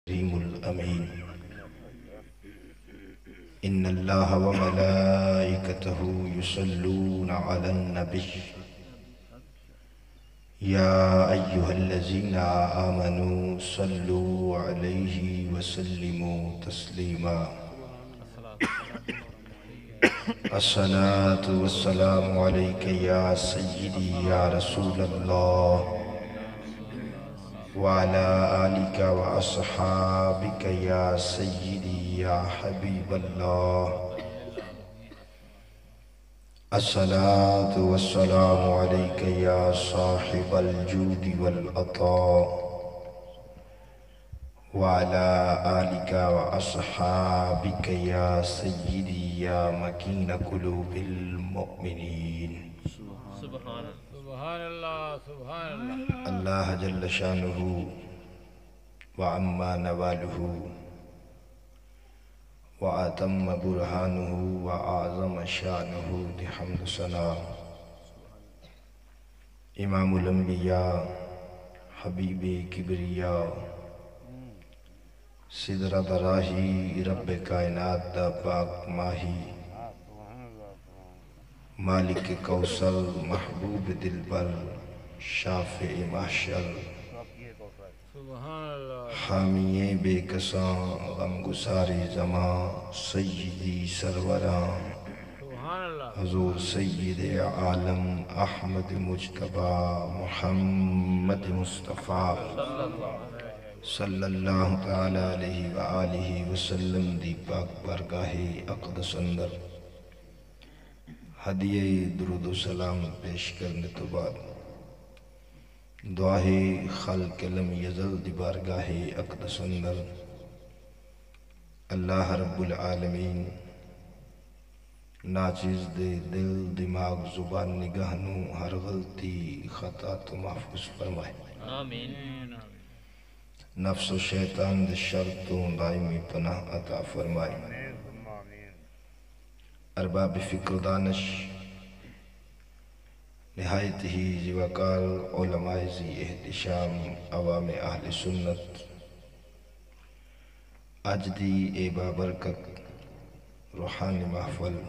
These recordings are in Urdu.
الكريم الأمين إن الله وملائكته يصلون على النبي يا أيها الذين آمنوا صلوا عليه وسلموا تسليما الصلاة والسلام عليك يا سيدي يا رسول الله وعلى آلك وأصحابك يا سيدي يا حبيب الله الصلاة والسلام عليك يا صاحب الجود والعطاء وعلى آلك وأصحابك يا سيدي يا مكين قلوب المؤمنين سبحان اللہ سبحان اللہ اللہ جل شانہ وعما نوالہ وأتم برهانه وأعظم شانه بحمد ثنا امام الانبیاء حبیب کبریاء سدرہ براہی رب کائنات دا پاک ماہی مالک کوثر محبوب دل بر شافع محشر سبحان اللہ حامی بے کساں غم گسار زمان سیدی سروراں سبحان اللہ حضور سید عالم احمد مجتبی محمد مصطفیٰ صلی اللہ تعالی علیہ وآلہ وسلم دی پاک بارگاہ اقدس اندر ہدیہ درود و سلام پیش کرنے تو بعد دعائے خلق لم یزل دی بارگاہ اقدس اندر اللہ رب العالمین ناچیز دے دل دماغ زبان نگاہنو ہر غلطی خطا تو محفوظ فرمائے آمین نفس و شیطان دے شر تو دائمی پناہ عطا فرمائے ارباب فکر دانش نہایت ہی زیوکار علماء ذی احتشام عوام اہل سنت اج دی اے بابرکت روحانی محفل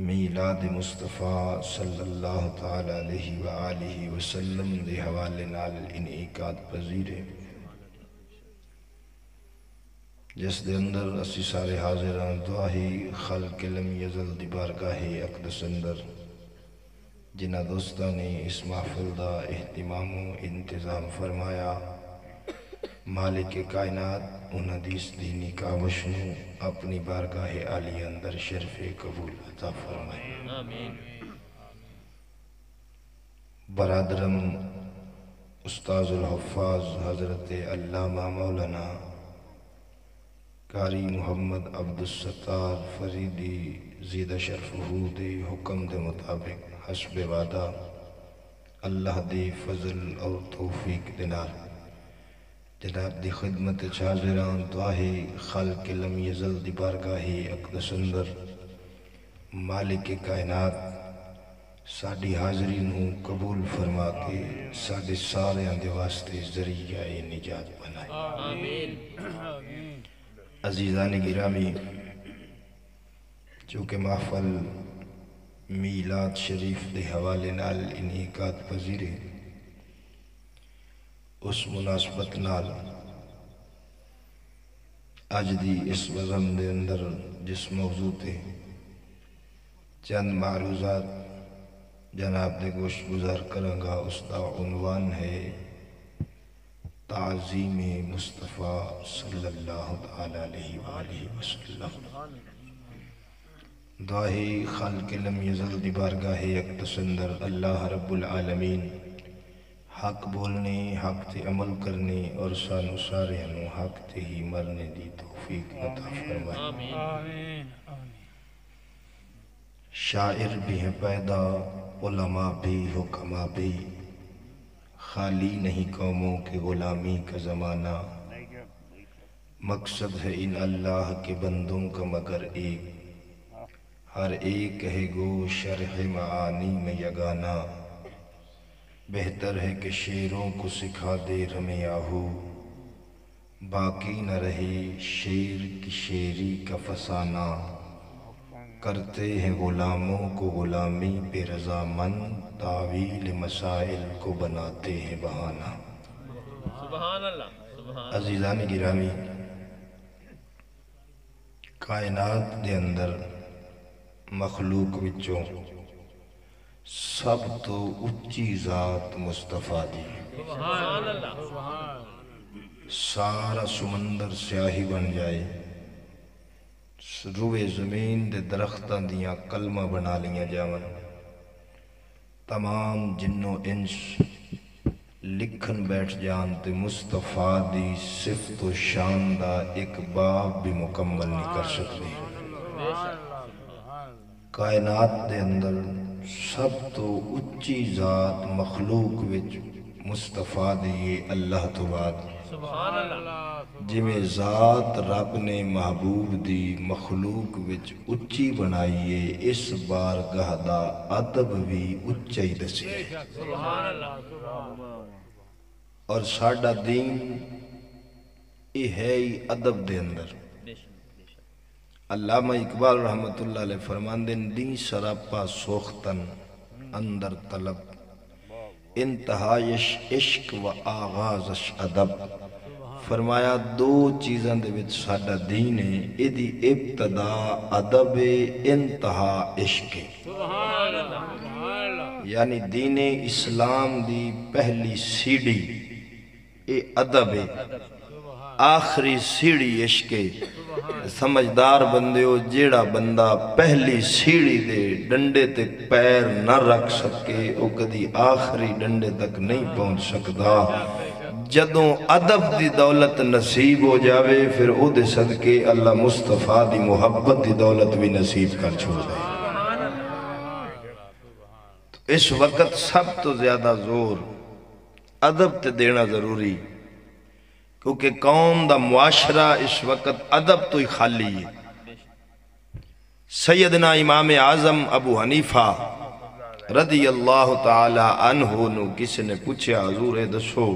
میلاد مصطفیٰ صلی اللہ تعالی علیہ وآلہ وسلم دے حوالے نال انعقاد پذیر ہے جس دے اندر اسی سارے حاضران دعاہی خلق لم یزل دی بارگاہ اقدس اندر جنہ دوستان نے اس محفل دا اہتمام و انتظام فرمایا مالک کائنات ان حدیث دینی کاوشنو اپنی بارگاہ عالی اندر شرف قبول عطا فرمائے آمین برادرم استاذ الحفاظ حضرت علامہ مولانا قاری محمد عبدالستار فریدی زیدہ شرفہ دے حکم دے مطابق حسب وعدہ اللہ دے فضل اور توفیق دینار جناب دی خدمت حاضران دعائے خلق لم یزل دی بارگاہ اقدس اندر مالک کائنات ساڈی حاضری نو قبول فرما کے ساڈے سارے دے واسطے ذریعہ نجات بنائے آمین عزیزان گرامی چونکہ محفل میلاد شریف دے حوالے نال انعقاد پذیر ہے اس مناسبت نال اج دی اس وزن دے اندر جس موضوع تے چند معروضات جناب دے گوشت گزار کرنگا اس دا عنوان ہے تعظیم مصطفیٰ صلی اللہ تعالی علیہ وآلہ وسلم دعائے خلق لم یزل دی بارگاہ اقدس اندر اللہ رب العالمین حق بولنے حق تے عمل کرنے اور سانو سارے انو حق تے ہی مرنے دی توفیق عطا فرمائے آمین شاعر بھی ہیں پیدا علماء بھی حکماء بھی خالی نہیں قوموں کے غلامی کا زمانہ مقصد ہے ان اللہ کے بندوں کا مگر ایک ہر ایک ہے گو شرح معانی میں یگانا بہتر ہے کہ شیروں کو سکھا دے رمے آہو باقی نہ رہی شیر کی شیری کا فسانہ، کرتے ہیں غلاموں کو غلامی پہ رضامند، تعویل مسائل کو بناتے ہیں بہانہ۔ سبحان اللہ، سبحان عزیزان گرامی، کائنات دے اندر مخلوق وچوں سب تو اچھی ذات مصطفیٰ دی، سبحان اللہ، سارا سمندر سیاہی بن جائے، روئے زمین دے درختاں دیاں کلمہ بنا لیاں جاون، تمام جنوں انس لکھن بیٹھ جان تے مصطفیٰ دی صفت و شان دا ایک باب بھی مکمل نہیں کر سکتے۔ کائنات دے اندر سب تو اچھی ذات مخلوق وچ مصطفیٰ دی اللہ تو بعد، سبحان اللہ، جی میں ذات رب نے محبوب دی مخلوق وچ اچھی بنائیے، اس بارگاہ دا ادب بھی اچھا ہی دسے، سبحان اللہ، اور ساڈا دین یہ ہے ہی ادب دے اندر۔ علامہ اقبال رحمت اللہ علیہ فرماندے دین سراپا سوختن اندر طلب، انتہائش عشق و آغازش ادب۔ فرمایا دو چیزاں دے وچ ساڈا دین ہے، ایدی ابتدا ادب انتہا عشق ہے، سبحان اللہ، یعنی دین اسلام دی پہلی سیڑھی اے ادب ہے، آخری سیڑھی عشق ہے۔ سمجھدار بندے ہو، جیڑا بندہ پہلی سیڑھی دے ڈنڈے تے پیر نہ رکھ سکے او کدی آخری ڈنڈے تک نہیں پہنچ سکتا۔ جدوں ادب دی دولت نصیب ہو جاوے پھر او دے صدقے اللہ مصطفیٰ دی محبت دی دولت بھی نصیب کر چھوڑ دے۔ تو اس وقت سب تو زیادہ زور ادب تے دینا ضروری، کیونکہ قوم دا معاشرہ اس وقت ادب تو ہی خالی ہے۔ سیدنا امام اعظم ابو حنیفہ رضی اللہ تعالی عنہ نو کسی نے پوچھا حضور دسو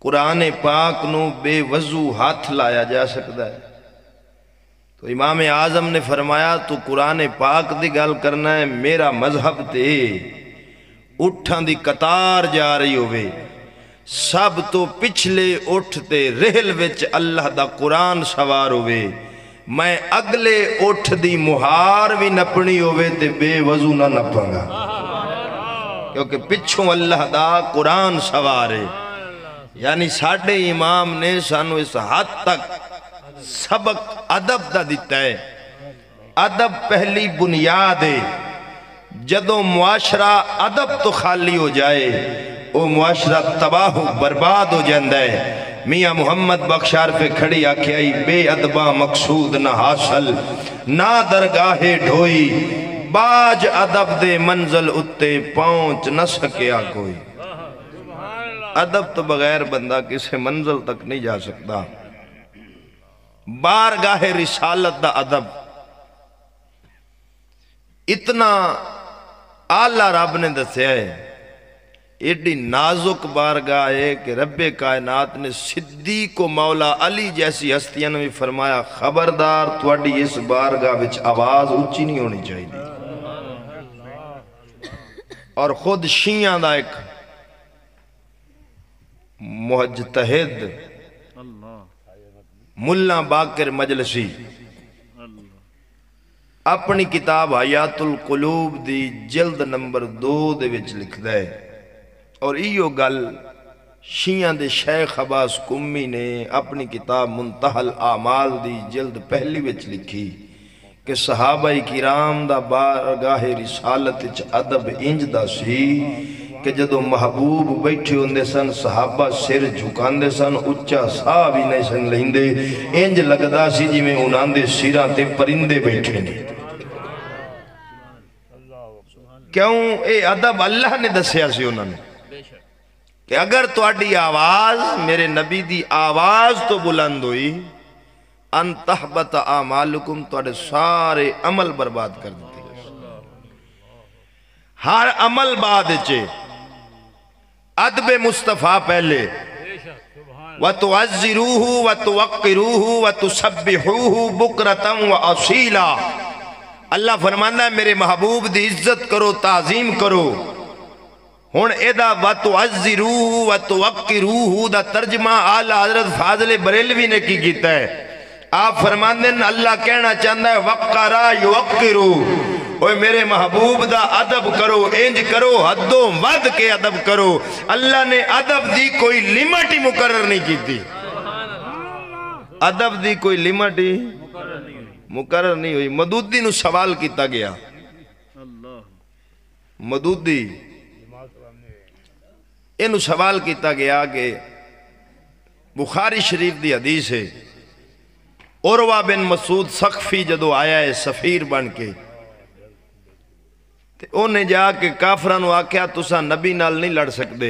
قرآن پاک نو بے وضو ہاتھ لایا جا سکتا ہے؟ تو امام اعظم نے فرمایا تو قرآن پاک دی گل کرنا ہے، میرا مذہب تے اٹھاں دی قطار جا رہی ہوئے، سب تو پچھلے اٹھتے رہل وچ اللہ دا قرآن سوار ہوئے، میں اگلے اٹھ دی مہار بھی نپنی ہوئے تے بے وضو نہ نپاں گا، کیونکہ پچھوں اللہ دا قرآن سوار ہے۔ یعنی ساڑھے امام نے سانو اس حد تک سبق ادب دا دیتا ہے۔ ادب پہلی بنیاد ہے، جدوں معاشرہ ادب تو خالی ہو جائے او معاشرہ تباہ و برباد ہو جاندہ ہے۔ میاں محمد بخشار پہ کھڑی آکھیائی بے ادبہ مقصود نہ حاصل، نہ درگاہ ڈھوئی، باج ادب دے منزل اتے پہنچ نہ سکیا کوئی۔ ادب تو بغیر بندہ کسی منزل تک نہیں جا سکتا۔ بارگاہ رسالت دا ادب اتنا اعلیٰ رب نے دسیا ہے، ایڈی نازک بارگاہ ہے کہ رب کائنات نے صدیق و مولا علی جیسی ہستیاں نے بھی فرمایا خبردار تواڈی اس بارگاہ وچ آواز اونچی نہیں ہونی چاہیے۔ اور خود شیعہ دا ایک مجتہد ملا باقر مجلسی اپنی کتاب حیات القلوب دی جلد نمبر 2 دے وچ لکھدا ہے، اور ایو گل شیعہ دے شیخ عباس قمی نے اپنی کتاب منتہی الاعمال دی جلد پہلی وچ لکھی کہ صحابہ کرام دا بارگاہ رسالت وچ ادب انج دا سی کہ جدو محبوب بیٹھے ہوندے سن صحابہ سر جھکاندے سن، اچھا ساہ بھی نہیں سن لیندے، انج لگدا سی جی میں انہاں دے سراں تے پرندے بیٹھے نے۔ کیوں؟ اے ادب اللہ نے دسیا سی انہوں نے کہ اگر تواڈی آواز میرے نبی دی آواز تو بلند ہوئی، ان تحبط اعمالکم، تواڈے سارے عمل برباد کر دیتے ہیں۔ ہر عمل بعد چے ادب مصطفیٰ پہلے، وَتُعَزِّرُوهُ وَتُوَقِّرُوهُ وَتُسَبِّحُوهُ بُكْرَةً وَأَصِيلًا۔ اللہ فرمانا ہے میرے محبوب دی عزت کرو، تعظیم کرو۔ ہن ایدہ وَتُعَزِّرُوهُ وَتُوَقِّرُوهُ دا ترجمہ اعلیٰ حضرت فاضل بریلوی نے کی کیتا ہے۔ آپ فرماندے ہیں اللہ کہنا چاہتا ہے وَقَّرَا يُوَقِّرُو، اوہ میرے محبوب دا ادب کرو، انج کرو، حدوں ود کے ادب کرو۔ اللہ نے ادب دی کوئی لیمٹ ہی مقرر نہیں کی تھی، ادب دی کوئی لیمٹ ہی مقرر نہیں ہوئی۔ مدودی نو سوال کیتا گیا، مدودی انو سوال کیتا گیا کہ بخاری شریف دی حدیث ہے، عروہ بن مسعود ثقفی جدو آیا ہے سفیر بن کے، انہیں جا کے کافرانو آکھیا تسا نبی نال نہیں لڑ سکتے۔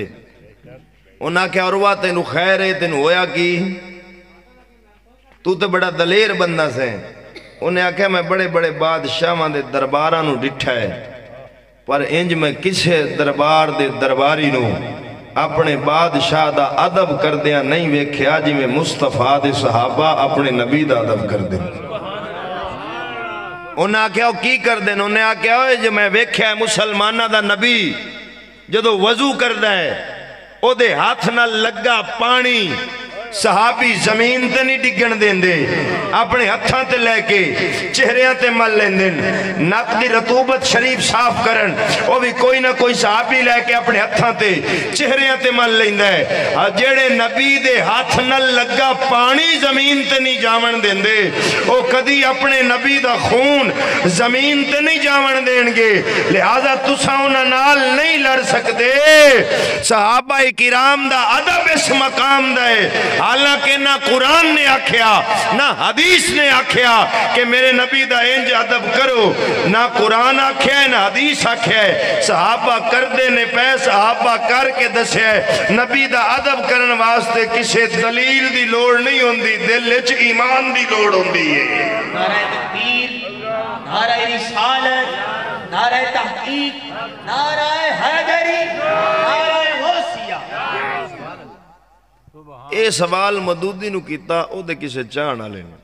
انہیں آکھیا عروہ تینو خیر ہے، تینو ہویا کی، تو تے بڑا دلیر بندہ سے۔ انہیں آکھیا میں بڑے بڑے بادشاہ دے دربارانو ڈٹھا ہے، پر انج میں کسے دربار دے درباری نو اپنے بادشاہ دا ادب کردیا نہیں ویکھیا جی میں مصطفیٰ دے صحابہ اپنے نبی دا ادب کردے۔ انہیں آکھیا وہ کی کر دیں؟ انہیں آکھیا ہوئے جو میں ویکھیا ہے مسلمانہ دا نبی جدو وضو کردہ ہے او دے ہاتھ نہ لگا پانی صحابی زمین تے نہیں ڈگن دیں دے، اپنے ہتھاں تے لے کے چہریاں تے مل لیں دیں، ناک دی رطوبت شریف صاف کرن، وہ بھی کوئی نہ کوئی صحابی لے کے اپنے ہتھاں تے چہریاں تے مل لیں دے۔ جیڑے نبی دے ہاتھ نہ لگا پانی زمین تے نہیں جاون دیں دے، وہ کدی اپنے نبی دا خون زمین تے نہیں جاون دیں گے، لہذا تساں انہاں نال نہیں لڑ سکتے۔ صحابہ کرام دا ادب اس مقام دا ہے، حالانکہ نہ قرآن نے آکھیا نہ حدیث نے آکھیا کہ میرے نبی دا انج ادب کرو، نہ قرآن آکھیا ہے نہ حدیث آکھیا ہے، صحابہ کردے نے پہ صحابہ کر کے دسے ہے۔ نبی دا ادب کرن واسطے کسے دلیل دی لوڑ نہیں ہوندی، دل وچ ایمان دی لوڑ ہوندی ہے۔ نعرہ تکبیر، نعرہ رسالت، نعرہ تحقیق، نعرہ حیدری، نعرہ غوثیہ۔ اے سوال مدودی نو کیتا او دے کسے چاہنا لینا،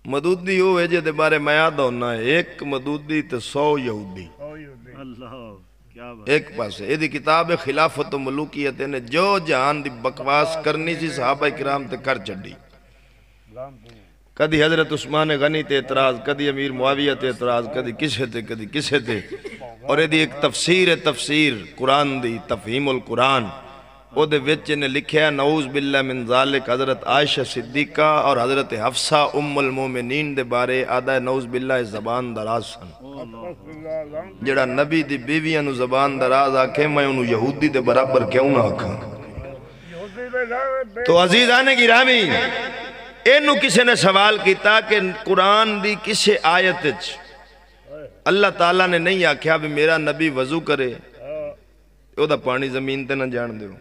مدودی ہو ہے جے دے بارے میں یاد ہونا ہے، ایک مدودی تے 100 یہودی، ایک پاس ہے۔ یہ دی کتاب خلافت و ملوکیت نے جو جہان دی بکواس کرنی سی صحابہ کرام تے کر چڑی، کدی حضرت عثمان غنی تے اعتراض، کدی امیر معاویہ تے اعتراض، کدی کسے تے کدی کسے تے۔ اور یہ دی ایک تفسیر قرآن دی تفہیم القرآن، او دے وچ نے لکھیا نعوذ باللہ من ذالک حضرت عائشہ صدیقہ اور حضرت حفصہ ام المومنین دے بارے آدھا نعوذ باللہ زبان دراز سن، جڑا نبی دی بیویاں نو زبان دراز آکھے میں انہوں یہودی دے برابر کیوں نہ آکھاں۔ تو عزیزان گرامی اینو کسی نے سوال کیتا کہ قرآن دی کسی آیت وچ اللہ تعالیٰ نے نہیں آکھیا بھی میرا نبی وضو کرے او دا پانی زمین تے نہ جان دیو،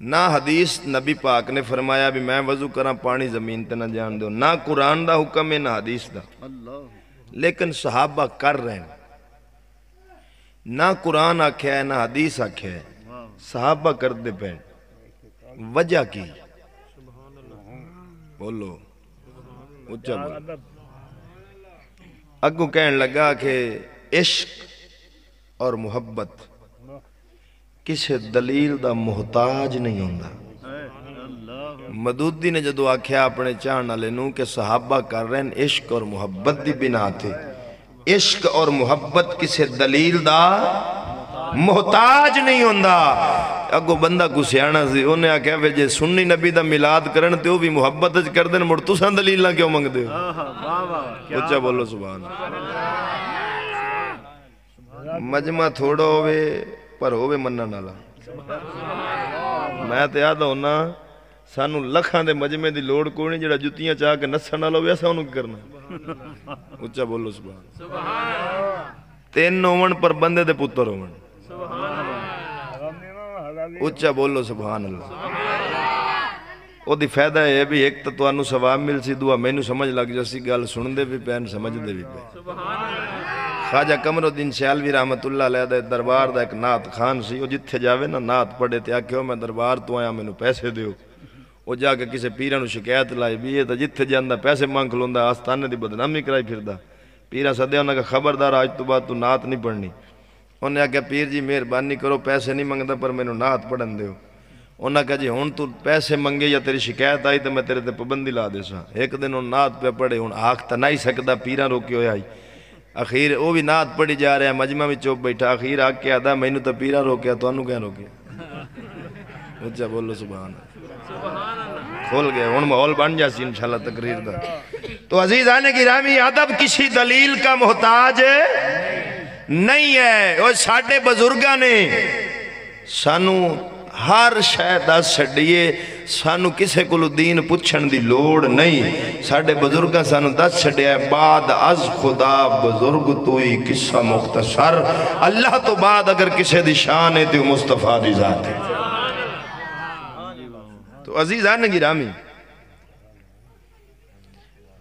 نہ حدیث نبی پاک نے فرمایا بھی میں وضو کراں پانی زمین تے نہ جان دیو، نہ قرآن دا حکم ہے نہ حدیث دا، لیکن صحابہ کر رہے ہیں، نہ قرآن آکھیا ہے نہ حدیث آکھیا ہے، صحابہ کر دے پہن۔ وجہ کی بولو اچھا بولو۔ اگو کہنے لگا کہ عشق اور محبت کسے دلیل دا محتاج نہیں ہوندہ۔ مدودی نے جدو آکھیا اپنے چاہنا لینوں کہ صحابہ کر رہے ہیں عشق اور محبت دی بنا تھے، عشق اور محبت کسے دلیل دا محتاج نہیں ہوندہ۔ اگو بندہ کو سیانا سی انہیں آکھیا جے سنی نبی دا ملاد کرن تے وہ بھی محبت کر دیں، مڑ تساں دلیل نہ کیوں منگ دے ہو؟ اچھا بولو سبحان۔ مجمع تھوڑا ہوئے پر ہوئے منہ نالا، میں تے یاد ہونا سانو لکھاں دے مجمع دی لوڑ کوئی نہیں، جڑا جتیاں چاہ کے نسا نالا ہوئے ایسا انہوں کرنا۔ اچھا بولو سبحان۔ تین ہومن پر بندے دے پتر ہومن، اچھا بولو سبحان اللہ۔ وہ دی فائدہ ہے بھی ایک تو انو ثواب مل سی، دعا میں نو سمجھ لگ جاسی گل سن دے بھی پین سمجھ دے بھی پین۔ خواجہ قمرالدین سیالوی رحمت اللہ علیہ دے دربار دا ایک نعت خان سی، وہ جتھے جاوے نا نعت پڑھے تے آکھے ہو میں دربار تو آیا میں نو پیسے دیو، وہ جا کے کسے پیرہ نو شکایت لائی بھی یہ تا جتھے جاندہ پیسے مانگ لوندہ آستانے دی بدنامی کرائی پھر دا۔ پیرہ صدیہ انہاں کا خبردار آج تو بات تو نعت نہیں پڑھنی۔ انہیں آکھا پیر جی مہربانی کرو پیسے نہیں منگتا پر میں نو نعت پڑھن دیو۔ انہاں کہا جی ہون تو پیسے منگے یا تیری شکایت آئی تو میں تیرے تے پابندی لا دے سا۔ ایک دن ان نعت پہ پڑھے ہون آنکھ تا نہیں سکتا پیرہ روکی ہوئی آئی، اخیر وہ بھی نعت پڑھی جا رہے ہیں مجمع میں چوپ بیٹھا، اخیر آگ کے آدھا میں نے تو پیرہ روکیا تو انہوں کیا روکیا؟ اچھا بولو سبحان اللہ، کھول گئے ہون محول بن جاسی انشاءاللہ تقریر دا۔ تو عزیزانے گرامی ادب کسی دلیل کا محتاج نہیں ہے، اور ساڑھے بزرگاں نے سانو ہر شاید دس چھڑیے، سانو کسے کلو دین پچھن دی لوڑ نہیں، ساڑھے بزرگاں سانو دس چھڑیا ہے بعد از خدا بزرگ توئی قصہ مختصر، اللہ تو بعد اگر کسے دی شان ہے تو مصطفیٰ دی ذات ہے۔ تو عزیزان گرامی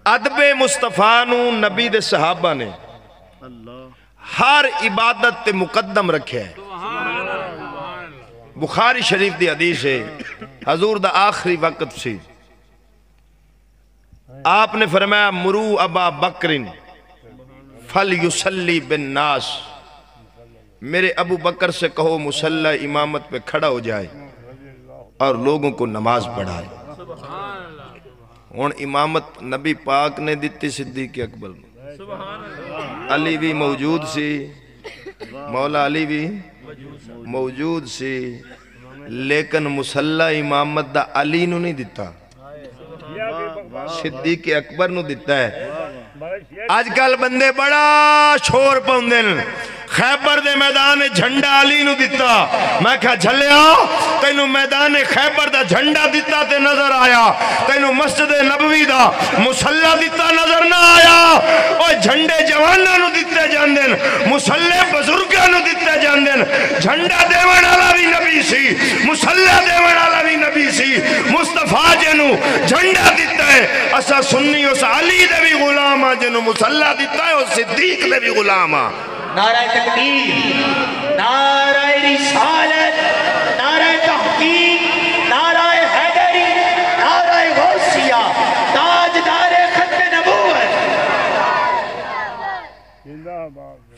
ادب مصطفیٰ نو نبی دے صحابہ نے ہر عبادت تے مقدم رکھے ہیں۔ بخاری شریف دی حدیث ہے، حضور دا آخری وقت سی، آپ نے فرمایا مرو ابا بکرن فلیسلی بالناس، میرے ابو بکر سے کہو مصلی امامت پہ کھڑا ہو جائے اور لوگوں کو نماز پڑھائے۔ اور امامت نبی پاک نے دیتی صدیق اکبر علی بھی موجود سی، مولا علی بھی موجود سی، لیکن مصلی امامت دا علی نو نہیں دیتا، صدیق اکبر نو دیتا ہے۔ آج کل بندے بڑا شور پاؤندن، خیبر دے میدان جھنڈا علی نو دیتا، میں کہا جھلیا تینو میدان خیبر دا جھنڈا دیتا تے نظر آیا، تینو مسجد نبوی دا مصلی دیتا نظر نہ آیا، اور جھنڈے جوانہ نو دیتے جاندن، مصلی بزرگاں نو دیتے جاندن، جھنڈا دیوان والا بھی نبی سی، مصلی دیوان والا بھی نبی سی، مصطفیٰ جنو جھنڈا دیتا ہے، اسا سنی اس علی دے بھی غلام جنو مصلی دیتا ہے اور صدیق دے بھی غلام۔ نعرہ تکبیر، نعرہ رسالت، نعرہ تحقیق، نعرہ حیدری، نعرہ غوثیہ، تاجدار ختم نبوت۔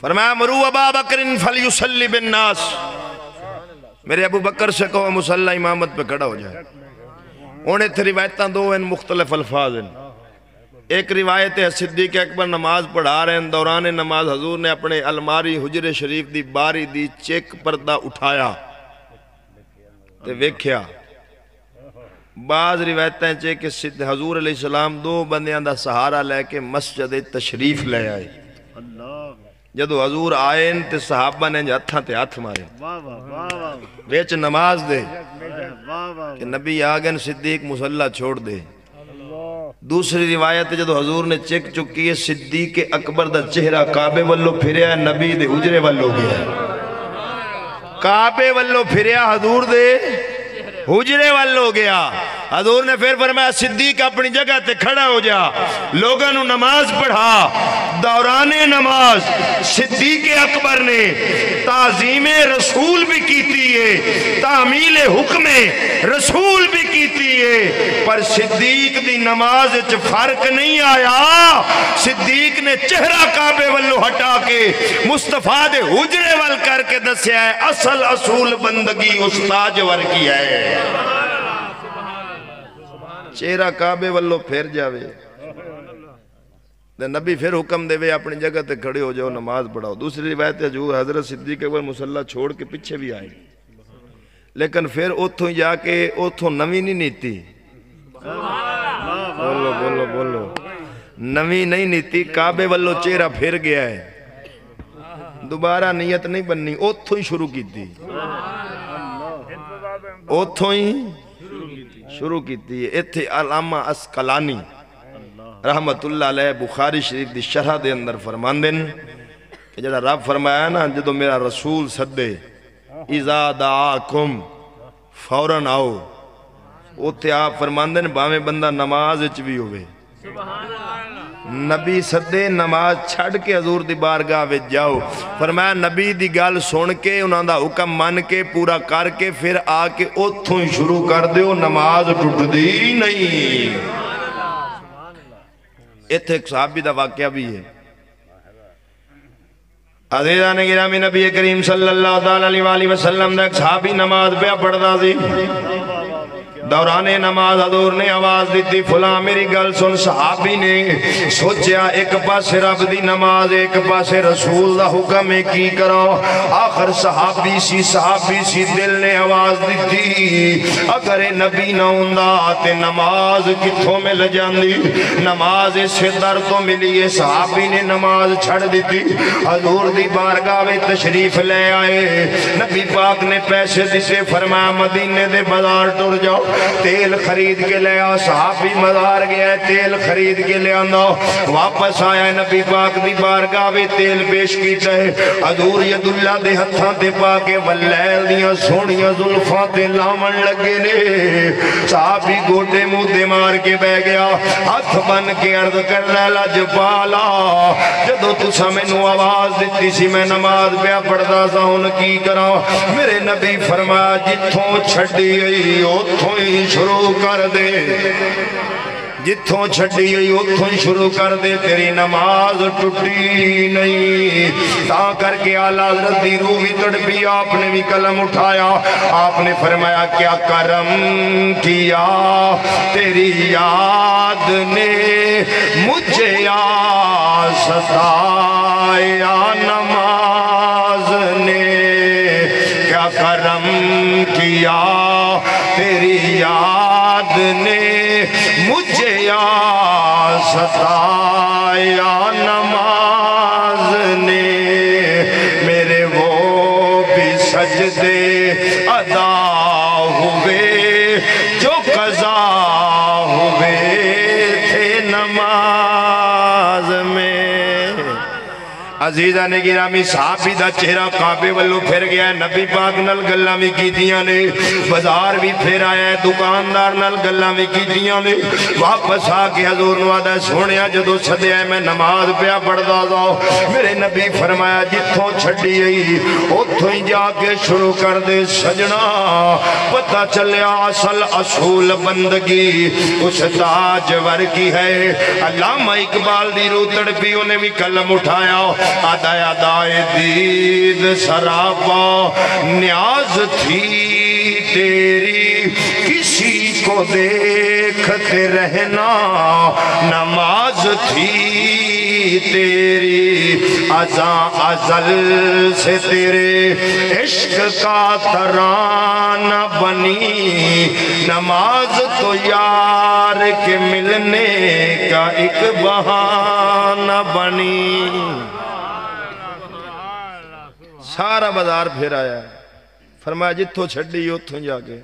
فرمایا مرو ابا بکرن فلیسلی بالناس، میرے ابو بکر سے کہو مصلی امامت پہ کھڑا ہو جائے۔ انہیں تھے روایتاں دو ہیں مختلف الفاظ ہیں، ایک روایت ہے صدیق اکبر نماز پڑھا رہے ہیں، دوران نماز حضور نے اپنے الماری حجر شریف دی باری دی چیک پردہ اٹھایا تے ویکھیا۔ بعض روایتیں چاہے کہ حضور علیہ السلام دو بندیاں دا سہارا لے کے مسجد تشریف لے آئے، جدو حضور آئے تے صحابہ نے ہتھاں تے ہاتھ مارے بیچ نماز دے کہ نبی آگن صدیق مصلی چھوڑ دے۔ دوسری روایت ہے جدو حضور نے چیک چکی ہے صدیق اکبر دا چہرہ کعبے والو پھریا ہے، نبی دے حجرے والو گیا ہے، کعبے والو پھریا حضور دے حجرے والو گیا۔ حضور نے پھر فرمایا صدیق اپنی جگہ تے کھڑا ہو جا، لوگاں نو نماز پڑھا۔ دوران نماز صدیق اکبر نے تعظیم رسول بھی کیتی ہے، تعمیل حکم رسول بھی کیتی ہے، پر صدیق دی نماز وچ فرق نہیں آیا۔ صدیق نے چہرہ کعبے والو ہٹا کے مصطفیٰ دے حجرے وال کر کے دسیا ہے اصل اصول بندگی استاج ور کی ہے۔ چہرہ کعبے والو پھر جاوے نبی پھر حکم دے وے اپنی جگہ تے کھڑے ہو جاؤ نماز پڑھاؤ۔ دوسری روایت ہے جو حضرت صدیق اکبر مصلی چھوڑ کے پیچھے بھی آئے، لیکن پھر اتھوں جا کے اتھوں نوی نہیں نیتی، بولو بولو بولو، نوی نہیں نیتی، کعبے والو چہرہ پھر گیا ہے، دوبارہ نیت نہیں بننی، اتھوں ہی شروع کی تھی، اتھوں ہی شروع کی تھی۔ ایتھے علامہ اسقلانی رحمت اللہ علیہ بخاری شریف دی شرح دے اندر فرماندن کہ جڑا رب فرمایا نا جدو میرا رسول صدے اذا دعاکم فوراً آؤ، اوتھے آپ فرماندے نے باویں بندہ نماز وچ بھی ہوئے سبحان اللہ نبی صدے نماز چھڑ کے حضور دی بارگاہ وچ جاؤ فرمایا نبی دی گل سن کے انہاں دا حکم من کے پورا کر کے پھر آ کے اوتھوں ہی شروع کر دیو نماز ٹوٹدی نہیں ایتھے ایک صحابی دا واقعہ بھی ہے عزیزان گرامی نبی کریم صلی اللہ علیہ وآلہ وسلم دا ایک صحابی نماز پہ پڑھدا سی دوران نماز حضور نے آواز دیتی فلاں میری گل سن صحابی نے سوچیا ایک پاسے رب دی نماز ایک پاسے رسول دا حکم ہے کی کرو آخر صحابی سی دل نے آواز دیتی اگر نبی نہ ہوندا تے نماز کتھوں مل جاندی نماز اسے در تو ملی ہے صحابی نے نماز چھڑ دیتی حضور دی بارگاہ میں تشریف لے آئے نبی پاک نے پیسے دیتے فرمایا مدینے دے بازار ٹر جاؤ تیل خرید کے لے آ صحابی مزار گیا ہے تیل خرید کے لے آنا واپس آیا ہے نبی پاک دی بارگاہ میں تیل پیش کیتا ہے حضور ید اللہ دے ہتھاں تے پاکے واللیل دیاں سونیاں ظلفاں تے لامن لگے نے صحابی گوٹے منہ دے مار کے بہ گیا ہاتھ بن کے عرض کر رہا لجپالا جدو تسا مینوں آواز دیتی سی میں نماز پہ پڑھدا سا ہن کی کراں میرے نبی فرمایا جتھوں چھڈی گئی اوتھوں ہی شروع کر دے جتھوں چھڑی گئی اتھوں شروع کر دے تیری نماز ٹوٹی نہیں تا کر کے آلہ حضرت دی روح بھی تڑپی آپ نے بھی قلم اٹھایا آپ نے فرمایا کیا کرم کیا تیری یاد نے مجھے ستایا نماز نے کیا کرم کیا تیری یاد نے مجھے ستایا نماز نے میرے وہ بھی سجدے ادا ہوئے جو قضا ہوئے تھے نماز میں عزیزہ نے گرامی صحابی دا چہرہ کعبے والوں پھر گیا ہے نبی پاک نل گلہ میں کی دیاں نے بازار بھی پھر آیا ہے دکاندار نل گلہ میں کی دیاں نے واپس آکے حضور نوادہ سونیا جدو صدے آئے میں نماز پہ پڑھدا جاؤ میرے نبی فرمایا جتھوں چھڑی گئی اتھوں ہی جا کے شروع کر دے سجنا پتہ چلیا اصل اصول بندگی اس تاجور کی ہے علامہ اقبال دی روح تڑپی انہیں بھی قلم اٹھایا ادائے دید سراپا نیاز تھی تیری کسی کو دیکھتے رہنا نماز تھی تیری ازل سے تیرے عشق کا ترانہ بنی نماز تو یار کے ملنے کا ایک بہانہ بنی سارا بازار پھر آیا ہے فرمایا جتھوں چھڑی اتھوں جا کے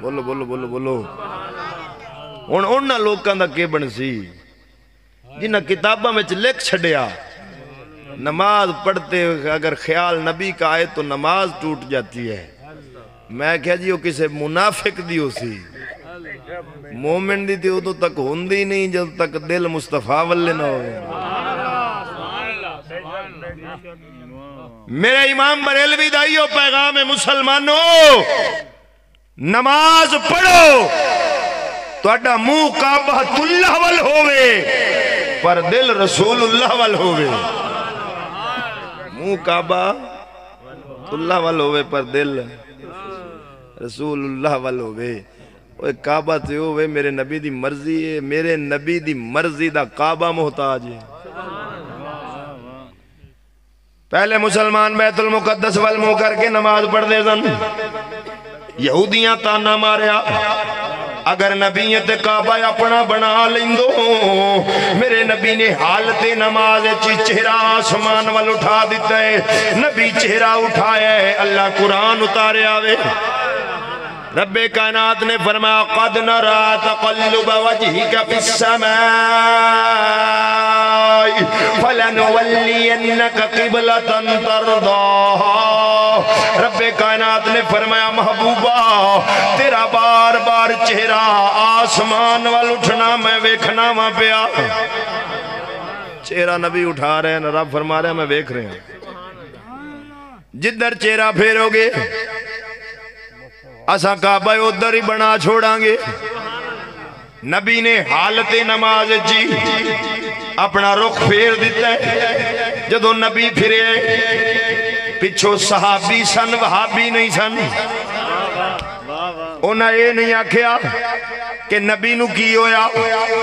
بولو بولو بولو بولو انہاں لوکاں دا کے بن سی جنہاں کتابہ میں لکھ چھڑیا نماز پڑھتے اگر خیال نبی کا آئے تو نماز ٹوٹ جاتی ہے میں کہا جی وہ کسے منافق دی ہو سی مومن دی تھی وہ تو تک ہوندی نہیں جب تک دل مصطفیٰ واللے نہ ہوئے میرے امام بریلوی دائیو پیغام مسلمانوں نماز پڑھو تو اڈا منہ کعبۃ اللہ وال ہوئے پر دل رسول اللہ وال ہوئے منہ کعبۃ اللہ وال ہوئے پر دل رسول اللہ وال ہوئے وہ کعبہ تے ہوئے میرے نبی دی مرضی ہے میرے نبی دی مرضی دا کعبہ محتاج ہے پہلے مسلمان بیت المقدس والمو کر کے نماز پڑھ دے سن یہودیاں تانا ماریا اگر نبیت کعبہ اپنا بنا لیندو میرے نبی نے حالت نماز چہرہ آسمان وال اٹھا دیتا ہے نبی چہرہ اٹھایا ہے اللہ قرآن اتارے آوے رب کائنات نے فرمایا قد نرى تقلب وجهك في السماء فلنولينك قبلة ترضاها رب کائنات نے فرمایا محبوبہ تیرا بار بار چہرہ آسمان وال اٹھنا میں ویکھنا وا پیا چہرہ نبی اٹھا رہے ہیں رب فرما رہے ہیں میں ویکھ رہے ہیں جدھر چہرہ پھیرو گے اساں کعبہ ادھر ہی بنا چھوڑاں گے نبی نے حالت نماز جی اپنا رخ پھیر دیتا ہے جدو نبی پھرے پچھو صحابی سن وہابی نہیں سن انہاں یہ نہیں آکھیا کہ نبی نو کی ہویا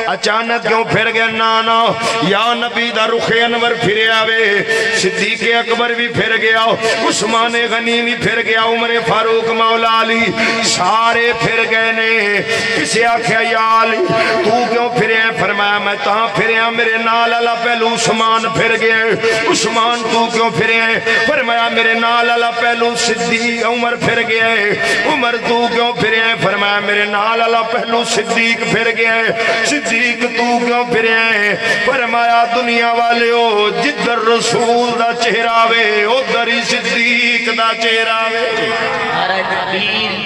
اچانک کیوں پھر گیا نانا یا نبی دا رخ انور پھر آوے صدیق اکبر بھی پھر گیا عثمان غنی بھی پھر گیا عمر فاروق مولا علی سارے پھر گئے نے کسے آکھیا یا علی تو کیوں پھرے ہیں فرمایا میں تاں پھرے ہیں میرے نال اللہ پہلو عثمان پھر گئے عثمان تو کیوں پھرے ہیں فرمایا میرے نال اللہ پہلو صدیق عمر پھر گئے عمر تو کیوں پھرے ہیں فرمایا میرے نال اللہ پہلو صدیق پھر گئے صدیق تو کیوں پھرے ہیں فرمایا دنیا والے ہو جدھر رسول دا چہرہ وے ادھر ہی صدیق دا چہرہ وے نعرہ تکبیر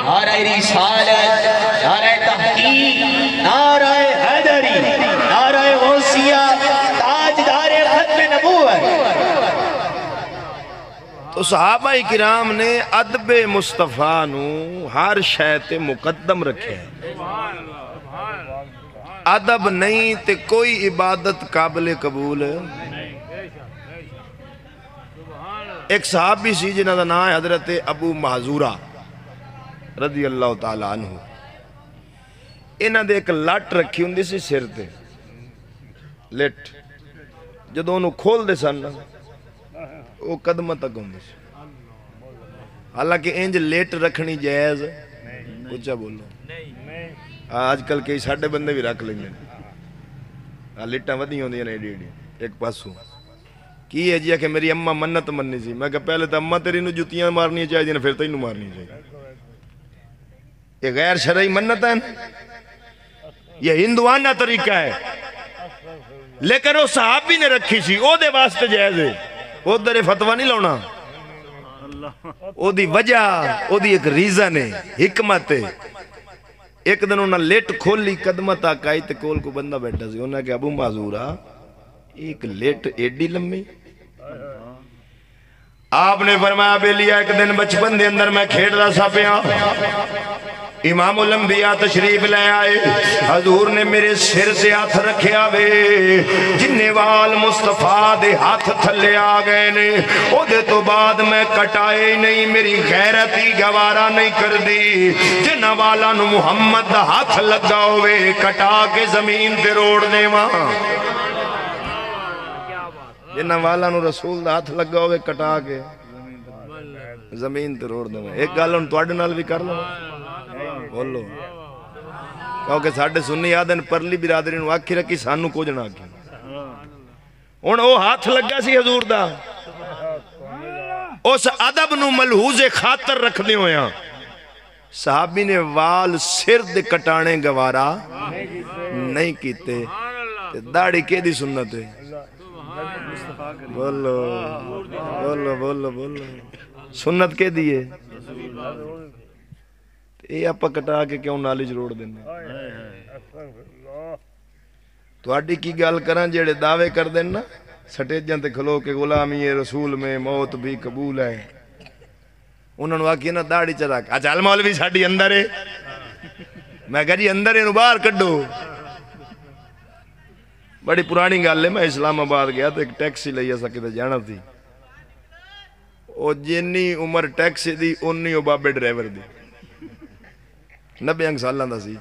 نعرہ رسالت نعرہ تحقیق نعرہ حیدری نعرہ غوثیہ تاجدار ختم نبوت تو صحابہ کرام نے ادب مصطفیٰ نو ہر شے مقدم رکھے ادب نہیں تے کوئی عبادت قابل قبول ایک صحابی سی جنہاں دا نام ہے حضرت ابو محذورہ رضی اللہ تعالیٰ عنہ انہاں دے ایک لٹ رکھی ہوندی سی سر تے لٹ جدوں انہوں کھول دے سن وہ قدمہ تک ہوندی سی حالانکہ انج لیٹ رکھنی جائز اچھا بولو آج کل کئی ساڑھے بندے بھی رکھ لیں گے لیٹاں ودی ہوندی ہیں ایڈی ایڈی ایک پاسوں کی ہے جی کہ میری اممہ منت مننی سی میں کہ پہلے تو اممہ تیری نو جتیاں مارنی چاہیے پھر تینو مارنی چاہیے یہ غیر شرعی منت ہے یہ ہندوانہ طریقہ ہے لیکن وہ صحابی نے رکھی سی او دے واسطے جائز ہے وہ در فتوہ نہیں لونا او دی وجہ او دی ایک ریزن ہے حکمت ہے ایک دن انہاں لیٹ کھول لی قدمہ تک آئی تے کول کو بندہ بیٹھا سی انہاں کہ ابو معذورہ ایک لیٹ ایڈی لمبی آپ نے فرمایا بے لیا ایک دن بچپن دے اندر میں کھیڑ رہا سا پیا امام الانبیاء تشریف لے آئے حضور نے میرے سر سے ہاتھ رکھے آوے جننے وال مصطفیٰ دے ہاتھ تھلے آگئے نے او دے تو بعد میں کٹائے نہیں میری غیرتی گوارا نہیں کر دی جنہ والا نو محمد دا ہاتھ لگا ہوئے کٹا کے زمین پہ روڑ دے وہاں جنہ والا نو رسول دا ہاتھ لگا ہوئے کٹا کے زمین تے روڑ دے وہاں ایک گال ان توڑ نال بھی کر لو بولو کیونکہ ساڑھے سنی آدھن پرلی برادری نو آکھی رکھی سانو کو جنا کی ان او ہاتھ لگا سی حضور دا اس ادب نو ملحوظ خاطر رکھ دے ہویا صحابی نے وال سر دے کٹانے گوارا نہیں کیتے داڑھی کے دی سنت ہے بولو بولو بولو بولو سنت کے دیئے یہ آپ کٹا کے کیوں نالج روڑ دینے تو آڈی کی گال کران جیڑے دعوے کر دینا سٹیجاں تے کھلو کہ غلامی رسول میں موت بھی قبول ہے انہوں نے آکی نا داڑھی چرا کے اچھا المولوی ساڑھی اندر ہے میں کہا جی اندر ہے باہر کڈو بڑی پرانی گال ہے میں اسلام آباد گیا تو ایک ٹیکسی لئی ایسا کتے جانا تھی او جنی عمر ٹیکسی دی انی او بابے ڈرائیور دی 90 سالاں دا سی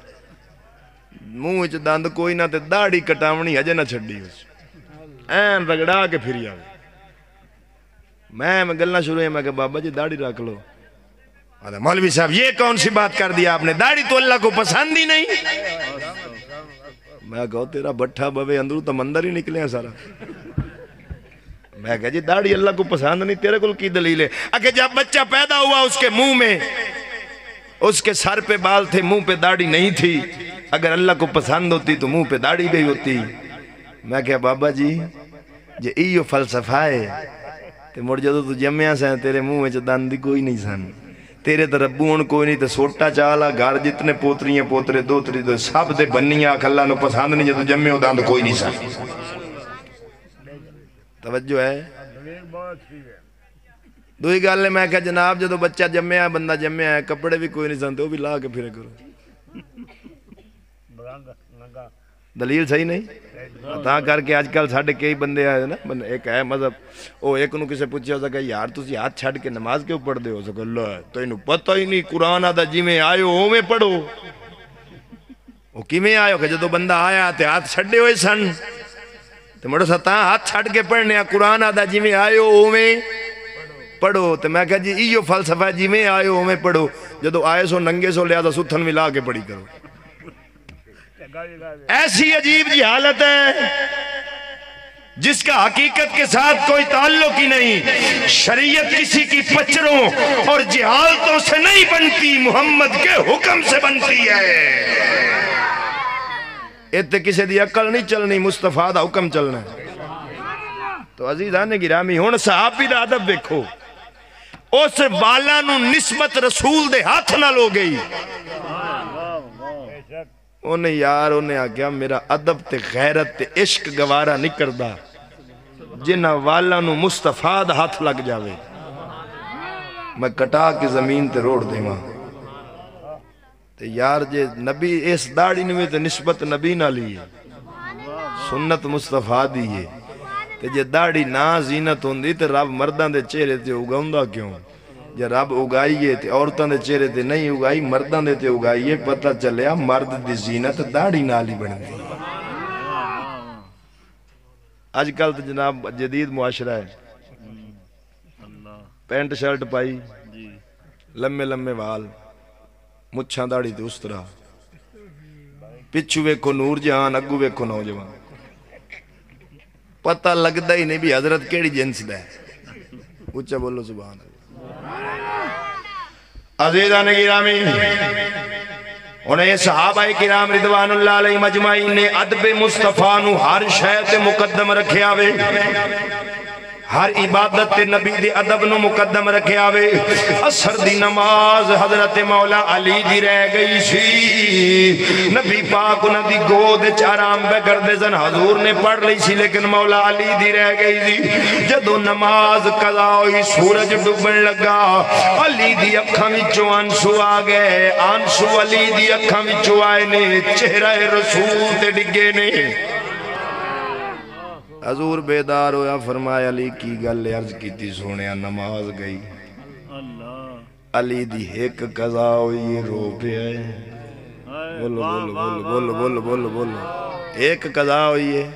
منہ وچ دند کوئی نہ تے داڑھی کٹاونی ہجے نہ چھڈی اس این رگڑا کے پھری آوے میں گلنا شروع ہے میں کہ بابا جی داڑھی رکھ لو مولوی صاحب یہ کون سی بات کر دیا آپ نے داڑھی تو اللہ کو پسند ہی نہیں میں کہو تیرا بٹھا بوے اندروں تو مندر ہی نکلے ہیں سارا میں کہا جی داڑھی اللہ کو پسند نہیں تیرے کل کی دلیل ہے اگر جب بچہ پیدا ہوا اس کے منہ میں اس کے سر پہ بال تھے منہ پہ داڑھی نہیں تھی اگر اللہ کو پسند ہوتی تو منہ پہ داڑھی بھی ہوتی میں کہا بابا جی جے ایو فلسفہ ہے تے مڑ جدو تو جمعہ سے تیرے منہ میں دندی کوئی نہیں سن تیرے تو ربو ان کوئی نہیں تو سوٹا چالا گھر جتنے پوتریاں پوترے دوتری دو سب دے بنیاں کھلا نو پسند نہیں جدو جمعے ہو داند کوئی نہیں سا توجہ ہے دوئی گال لے میں کہا جناب جدو بچہ جمعے آئے بندہ جمعے آئے کپڑے بھی کوئی نہیں سنتے وہ بھی لا کے پھرے کرو دلیل صحیح نہیں تاں کر کے آج کل ساڑھے کئی بندے آئے نا ایک ہے مذہب او ایک انہوں کسے پوچھے ہو سکا یار تُسی ہاتھ چھڑ کے نماز کیوں پڑھ دے ہو سکا اللہ تو انہوں پتہ ہی نہیں قرآن آدھا جی میں آئے ہو میں پڑھو وہ کی میں آئے ہو کہ جدو بندہ آیا تے ہاتھ چھڑے ہوئے سن تو مڑو ستا ہاتھ چھڑ کے پڑھنے قرآن آدھا جی میں آئے ہو میں پڑھو تو میں کہا جی ایو فلسفہ جی میں آئے ہو میں پڑھو جدو آئے سو ننگے سو لہذا ستھن ملا کے پڑھی کرو ایسی عجیب جی حالت ہے جس کا حقیقت کے ساتھ کوئی تعلق ہی نہیں شریعت کسی کی پچروں اور جہالتوں سے نہیں بنتی محمد کے حکم سے بنتی ہے اتنے کسی دی عقل نہیں چلنی مصطفیٰ دا حکم چلنا ہے تو عزیزان گرامی ہون صحابی دا ادب دیکھو اس والا نو نسبت رسول دے ہاتھ نہ لو گئی انہیں یار انہیں آگیا میرا ادب تے غیرت تے عشق گوارا نہیں کردہ جنہ والا نو مصطفیٰ دا ہاتھ لگ جاوے میں کٹا کے زمین تے روڑ دے ماں تے یار جے نبی اس داڑی نوے تے نسبت نبی نہ لیے سنت مصطفیٰ دیئے تے جے داڑی نا زینت ہوندی تے رب مردان دے چہرے تے اگاؤندہ کیوں جے رب اگائیے تے عورتان دے چہرے تے نہیں اگائی مردان دے تے اگائیے پتہ چلیا مرد دی زینت داڑی نالی بن دی آج کل تو جناب جدید معاشرہ ہے پینٹ شرٹ پائی لمے لمے وال مچھاں داڑی تے اس طرح پچھو ویکھو نور جہان اگو ویکھو نوجوان پتہ لگتا ہی نہیں بھی حضرت کیڑی جنس دا ہے اچھا بولو سبحان عزیزان گرامی انہیں صحابہ کرام رضوان اللہ علیہ مجمعین نے ادب مصطفیٰ نو ہر شے تے مقدم رکھے آوے ہر عبادت تے نبی دی ادب نو مقدم رکھے آوے اثر دی نماز حضرت مولا علی دی رہ گئی سی نبی پاک انہ دی گود چارام بے کردے زن حضور نے پڑھ لی سی لیکن مولا علی دی رہ گئی سی جدو نماز قضا ہوئی سورج ڈوبن لگا علی دی اکھاں وچوں آنسو آگئے آنسو علی دی اکھاں وچوں آئے نے چہرہ رسول تے ڈگے نے حضور بیدار ہویا فرمایا علی کی گل عرض کی تھی سونیا نماز گئی علی دی ایک قضا ہوئی رو پہ آئے بولو بولو بولو بولو بولو بولو ایک قضا ہوئی ہے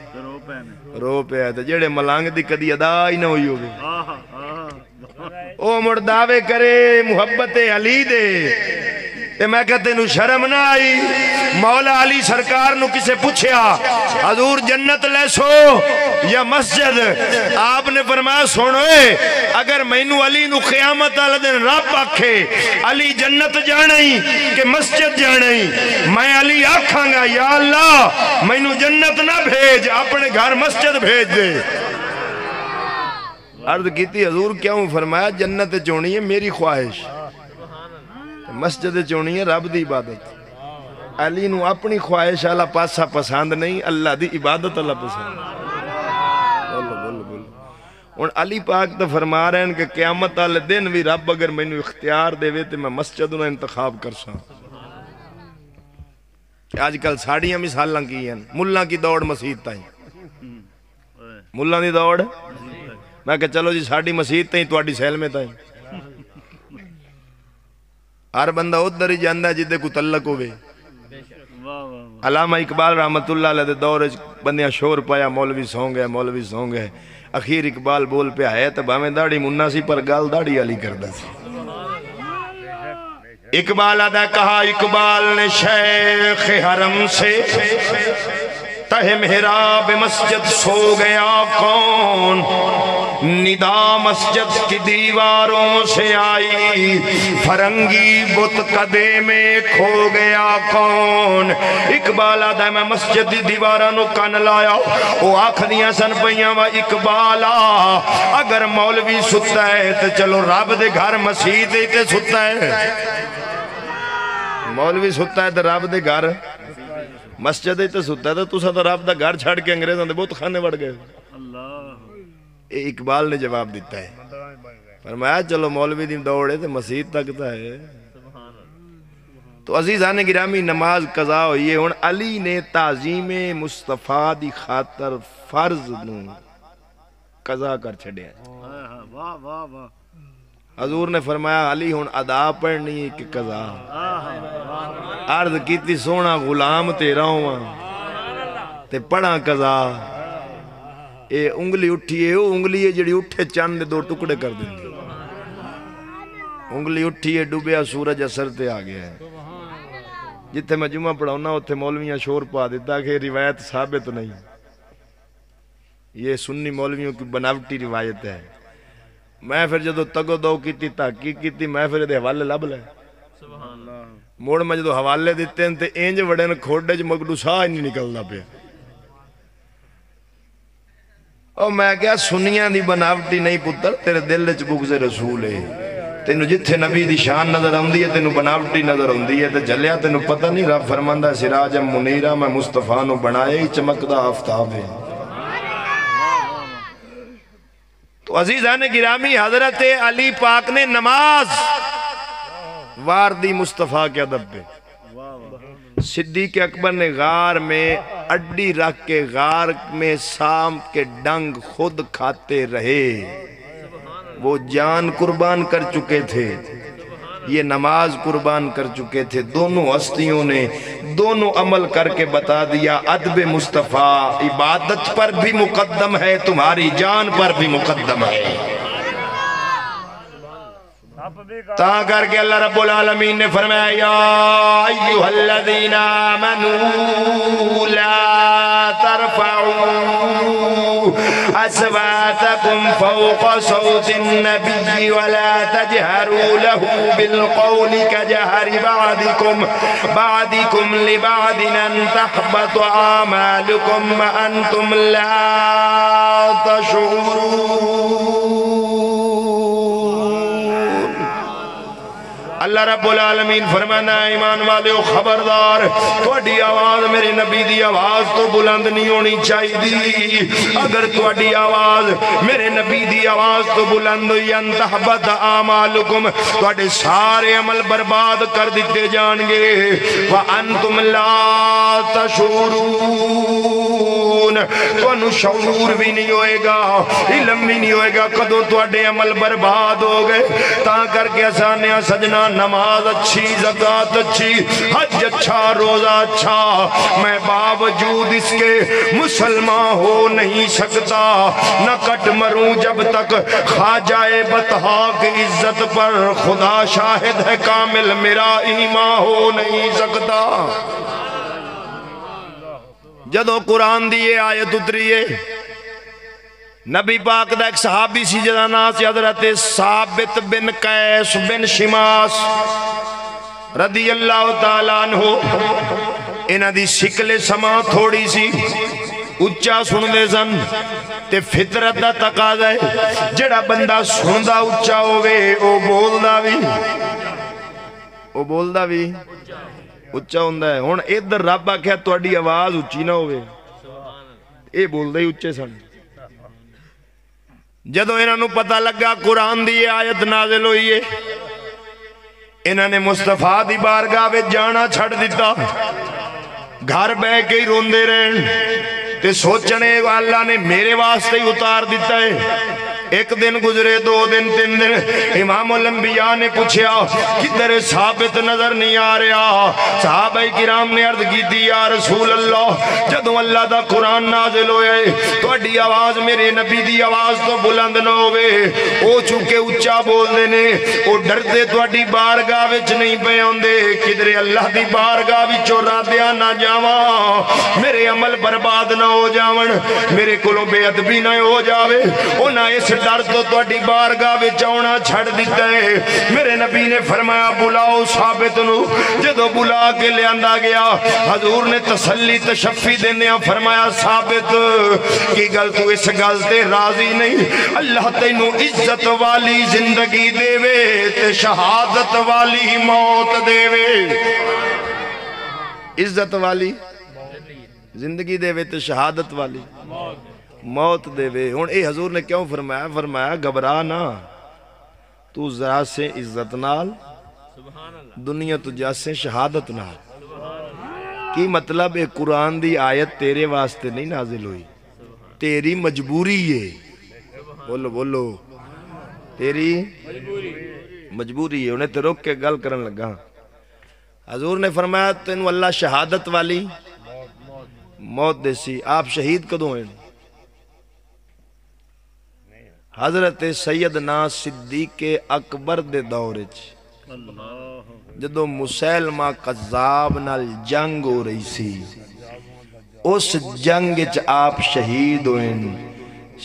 رو پہ آئے تو جڑے ملانگ دی کدی ادا ہی نہ ہوئی ہوگی او مرداوے کرے محبت علی دے تے میں کہتے نو شرم نہ آئی مولا علی سرکار نو کسے پوچھیا حضور جنت لے سو یا مسجد آپ نے فرمایا سنوے اگر مینو علی نو قیامت آلہ دن رب آکھے علی جنت جانئی کہ مسجد جانئی میں علی آکھاں گا یا اللہ مینو جنت نہ بھیج اپنے گھر مسجد بھیج دے عرض کیتی حضور کیوں فرمایا جنت چونی ہے میری خواہش مسجد چونی ہے رب دی عبادت علی نو اپنی خواہش اللہ پاسا پسند نہیں اللہ دی عبادت اللہ پسند بولو بولو بولو اور علی پاک تو فرما رہے ہیں کہ قیامت والے دن بھی رب اگر میں نے اختیار دے وے تو میں مسجد نو انتخاب کر سا آج کل ساڑیاں مثالاں کی ہیں ملہ کی دوڑ مسجد تائیں ملہ دی دوڑ میں کہ چلو جی ساڑی مسجد تائیں تو آڑی سیل میں تائیں ہر بندہ ادھر ہی جاندہ ہے جدے کو تلق ہوئے علامہ اقبال رحمت اللہ علیہ دور بندیاں شور پایا مولوی سونگ ہے اخیر اقبال بول پہ آئے تب ہمیں داڑی منہ سی پر گال داڑی علی کردہ سی اقبال آدھا کہا اقبال نے شیخ حرم سے تہ محراب مسجد سو گیا کون ندا مسجد کی دیواروں سے آئی، فرنگی بت قدے میں کھو گیا کون۔ اقبال آدھا میں مسجد دی دیوارانو کن لایا، وہ آکھدیاں سن پئیاں وا اقبالا اگر مولوی ستا ہے تو چلو رب دے گھر مسیح تے ستا ہے، مولوی ستا ہے تو رب دے گھر مسجد تے ستا ہے، تو تسا تو رب دا گھر چھڑ کے انگریزاں دے بت خانے بڑھ گئے۔ اے اقبال نے جواب دیتا ہے، فرمایا چلو مولوی دی دوڑے تو مسیح تک ہے۔ تو عزیزان گرامی نماز قضا ہوئی ہے، ہن علی نے تعظیم مصطفیٰ دی خاطر فرض نو قضا کر چھڑیا۔ حضور نے فرمایا علی ہن ادا پڑھنی ہے کہ قضا؟ عرض کیتی سونا غلام تیرا ہوا تے پڑھا قضا۔ اے انگلی اٹھی ہے، وہ انگلی ہے جڑی اٹھے چاند دو ٹکڑے کر دیں گے، انگلی اٹھی ہے ڈوبیا سورج اثر تے آ گیا ہے۔ جتھے میں جمعہ پڑھاؤنا اتھے مولویاں شور پا دیتا کہ روایت ثابت نہیں، یہ سنی مولویوں کی بناوٹی روایت ہے۔ میں پھر جدو تگو دو کیتی تحقیق کیتی، میں پھر دے حوالے لب لے موڑ میں جدو حوالے دیتے ہیں تے اینج وڑن کھوڑے جو مگڑو ساہ نہیں نکلنا پیا۔ اور میں کیا سنیاں دی بناوٹی نہیں پتر، تیرے دل وچ بغض رسول ہے، تینو جتھے نبی دی شان نظر آندی ہے تینو بناوٹی نظر آندی ہے، تے جلیا تینو پتہ نہیں رب فرماندا سراج منیرہ میں مصطفیٰ نو بنائے ہی چمکدا آفتاب ہے۔ تو عزیزان گرامی حضرت علی پاک نے نماز وار دی مصطفیٰ کے ادب پہ۔ صدیق اکبر نے غار میں اڈی رکھ کے غار میں سام کے ڈنگ خود کھاتے رہے، وہ جان قربان کر چکے تھے، یہ نماز قربان کر چکے تھے۔ دونوں ہستیوں نے دونوں عمل کر کے بتا دیا ادب مصطفیٰ عبادت پر بھی مقدم ہے، تمہاری جان پر بھی مقدم ہے۔ تا کر کے اللہ رب العالمین نے فرمایا یا ایوہ الذین آمنوا لا ترفعوا اصواتکم فوق صوت النبی ولا تجہروا له بالقول کجہر بعضکم لبعض ان تحبط اعمالکم وانتم لا تشعرون۔ اللہ رب العالمین فرمانا ایمان والے خبردار، تھوڑی آواز میرے نبی دی آواز تو بلند نہیں ہونی چاہیے۔ اگر تھوڑی آواز میرے نبی دی آواز تو بلند ہوئی انتحبت اعمالکم، تھوڑے سارے عمل برباد کر دیتے جان گے، وانتم لا تشعرون، تو شعور بھی نہیں ہوئے گا، علم بھی نہیں ہوئے گا کدوں تھوڑے عمل برباد ہو گئے۔ تا کر کے آسانیاں سجنا، نماز اچھی، زکاة اچھی، حج اچھا، روزہ اچھا، میں باوجود اس کے مسلمان ہو نہیں سکتا، نہ کٹ مروں جب تک خواجہ بطحا کی عزت پر خدا شاہد ہے کامل میرا ایمان ہو نہیں سکتا۔ جدو قرآن دیئے آیت اتریے، نبی پاک دا ایک صحابی سی جدا ناس حضرت ثابت بن قیس بن شماس رضی اللہ تعالیٰ عنہ، انہ دی شکل سما تھوڑی سی اچھا سن دے سن، تے فطرت دا تقاضا ہے جڑا بندہ سندہ اچھا ہوئے او بولدہ بھی اچھا ہوندہ ہے۔ ہون ادھر رب آکھیا تواڈی آواز اچھی نہ ہوئے، اے بولدہ ہی اچھے سن۔ جدو انہوں نے پتہ لگا قرآن دی آیت نازل ہوئی ہے، انہوں نے مصطفیٰ دی بارگاہ میں جانا چھڑ دیتا، گھر بے کے ہی روندے رہن، تے سوچنے اللہ نے میرے واسطے ہی اتار دیتا ہے۔ ایک دن گزرے، دو دن، تین دن، امام الانبیاء نے پوچھا کدھر ثابت نظر نہیں آ رہا۔ صحابہ کرام نے عرض کی تھی یا رسول اللہ، جدوں اللہ دا قرآن نازل ہوئے تواڈی آواز میرے نبی دی آواز تو بلند نہ ہوئے، او چونکہ اچھا بول دینے، او ڈرتے تواڈی بارگاہ وچ نہیں پے ہوندے، کدھر اللہ دی بارگاہ وچوں رادیا نہ جاواں، میرے عمل برباد نہ ہو جاون، میرے کولوں بے ادبی نہ ہو جاوے، او نہ اس در تو تہاڈی بارگاہ وچ آنا چھڑ دتا ہے۔ میرے نبی نے فرمایا بلاؤ ثابت نو، جدو بلا کے لے آندا گیا حضور نے تسلی تشفی دیندیاں فرمایا ثابت کی گل تو اس گل تے راضی نہیں؟ اللہ تینوں عزت والی زندگی دے وے تے شہادت والی موت دے وے۔ عزت والی زندگی دے وے تے شہادت والی موت دے وے۔ ہن اے حضور نے کیوں فرمایا؟ فرمایا گھبرا نہ، تو ذرا سے عزت نال دنیا تو جاسے شہادت نال۔ کی مطلب اے قرآن دی آیت تیرے واسطے نہیں نازل ہوئی، تیری مجبوری ہے۔ بولو بولو، تیری مجبوری ہے۔ انہیں تے روک کے گل کرن لگا۔ حضور نے فرمایا تینوں اللہ شہادت والی موت دے سی۔ آپ شہید کدوں ہیں؟ حضرت سیدنا صدیق اکبر دے دورج جدو مسیلمہ قذاب نال جنگ ہو رہی سی، اس جنگ چ آپ شہید ہوئیں۔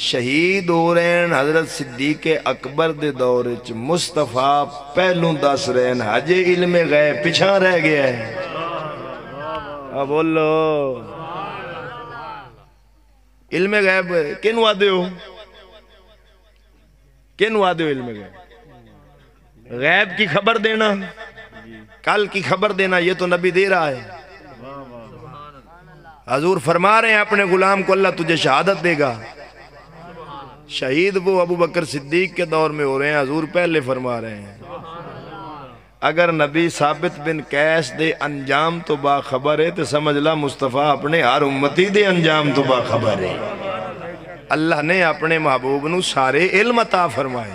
شہید ہو رہے ہیں حضرت صدیق اکبر دے دورے چ مصطفیٰ پہلوں دس رہے ہیں حجے علم غیب پیچھا رہ گیا ہے۔ اب بولو علم غیب کن وعدے ہو؟ کن وعدے ہو؟ علم غیب غیب کی خبر دینا، کل کی خبر دینا، یہ تو نبی دے رہا ہے۔ حضور فرما رہے ہیں اپنے غلام کو اللہ تجھے شہادت دے گا۔ شہید وہ ابو بکر صدیق کے دور میں ہو رہے ہیں، حضور پہلے فرما رہے ہیں۔ اگر نبی ثابت بن قیس دے انجام تو باخبر ہے تو سمجھ لا مصطفیٰ اپنے ہر امتی دے انجام تو باخبر ہے۔ اللہ نے اپنے محبوب نو سارے علم عطا فرمائے۔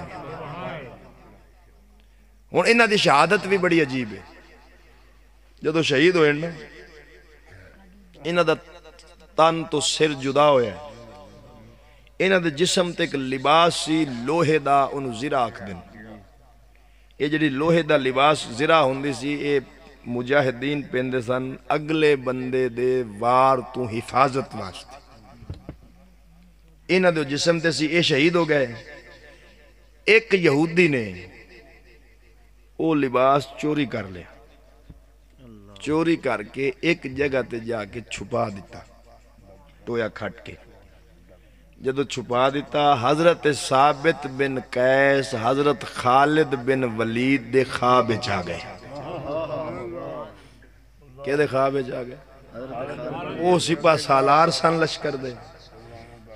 ہن انہاں دی شہادت بھی بڑی عجیب ہے۔ جدو شہید ہوئے نا انہاں دا تن تو سر جدا ہویا ہے، انہاں دے جسم تے ایک لباس سی لوہے دا، انہوں زرہ آکھ دن۔ یہ جڑی لوہے دا لباس زرہ ہوندی سی، یہ مجاہدین پہندے سن اگلے بندے دے وار تو حفاظت واسطے۔ انہاں دے جسم تے سی، یہ شہید ہو گئے۔ ایک یہودی نے وہ لباس چوری کر لیا، چوری کر کے ایک جگہ تے جا کے چھپا دیتا، ٹویا کھٹ کے۔ جدو چھپا دیتا حضرت ثابت بن قیس حضرت خالد بن ولید دے خواب چا گئے۔ کیا دے خواب چا گئے؟ او سپاہ سالار سن لشکر دے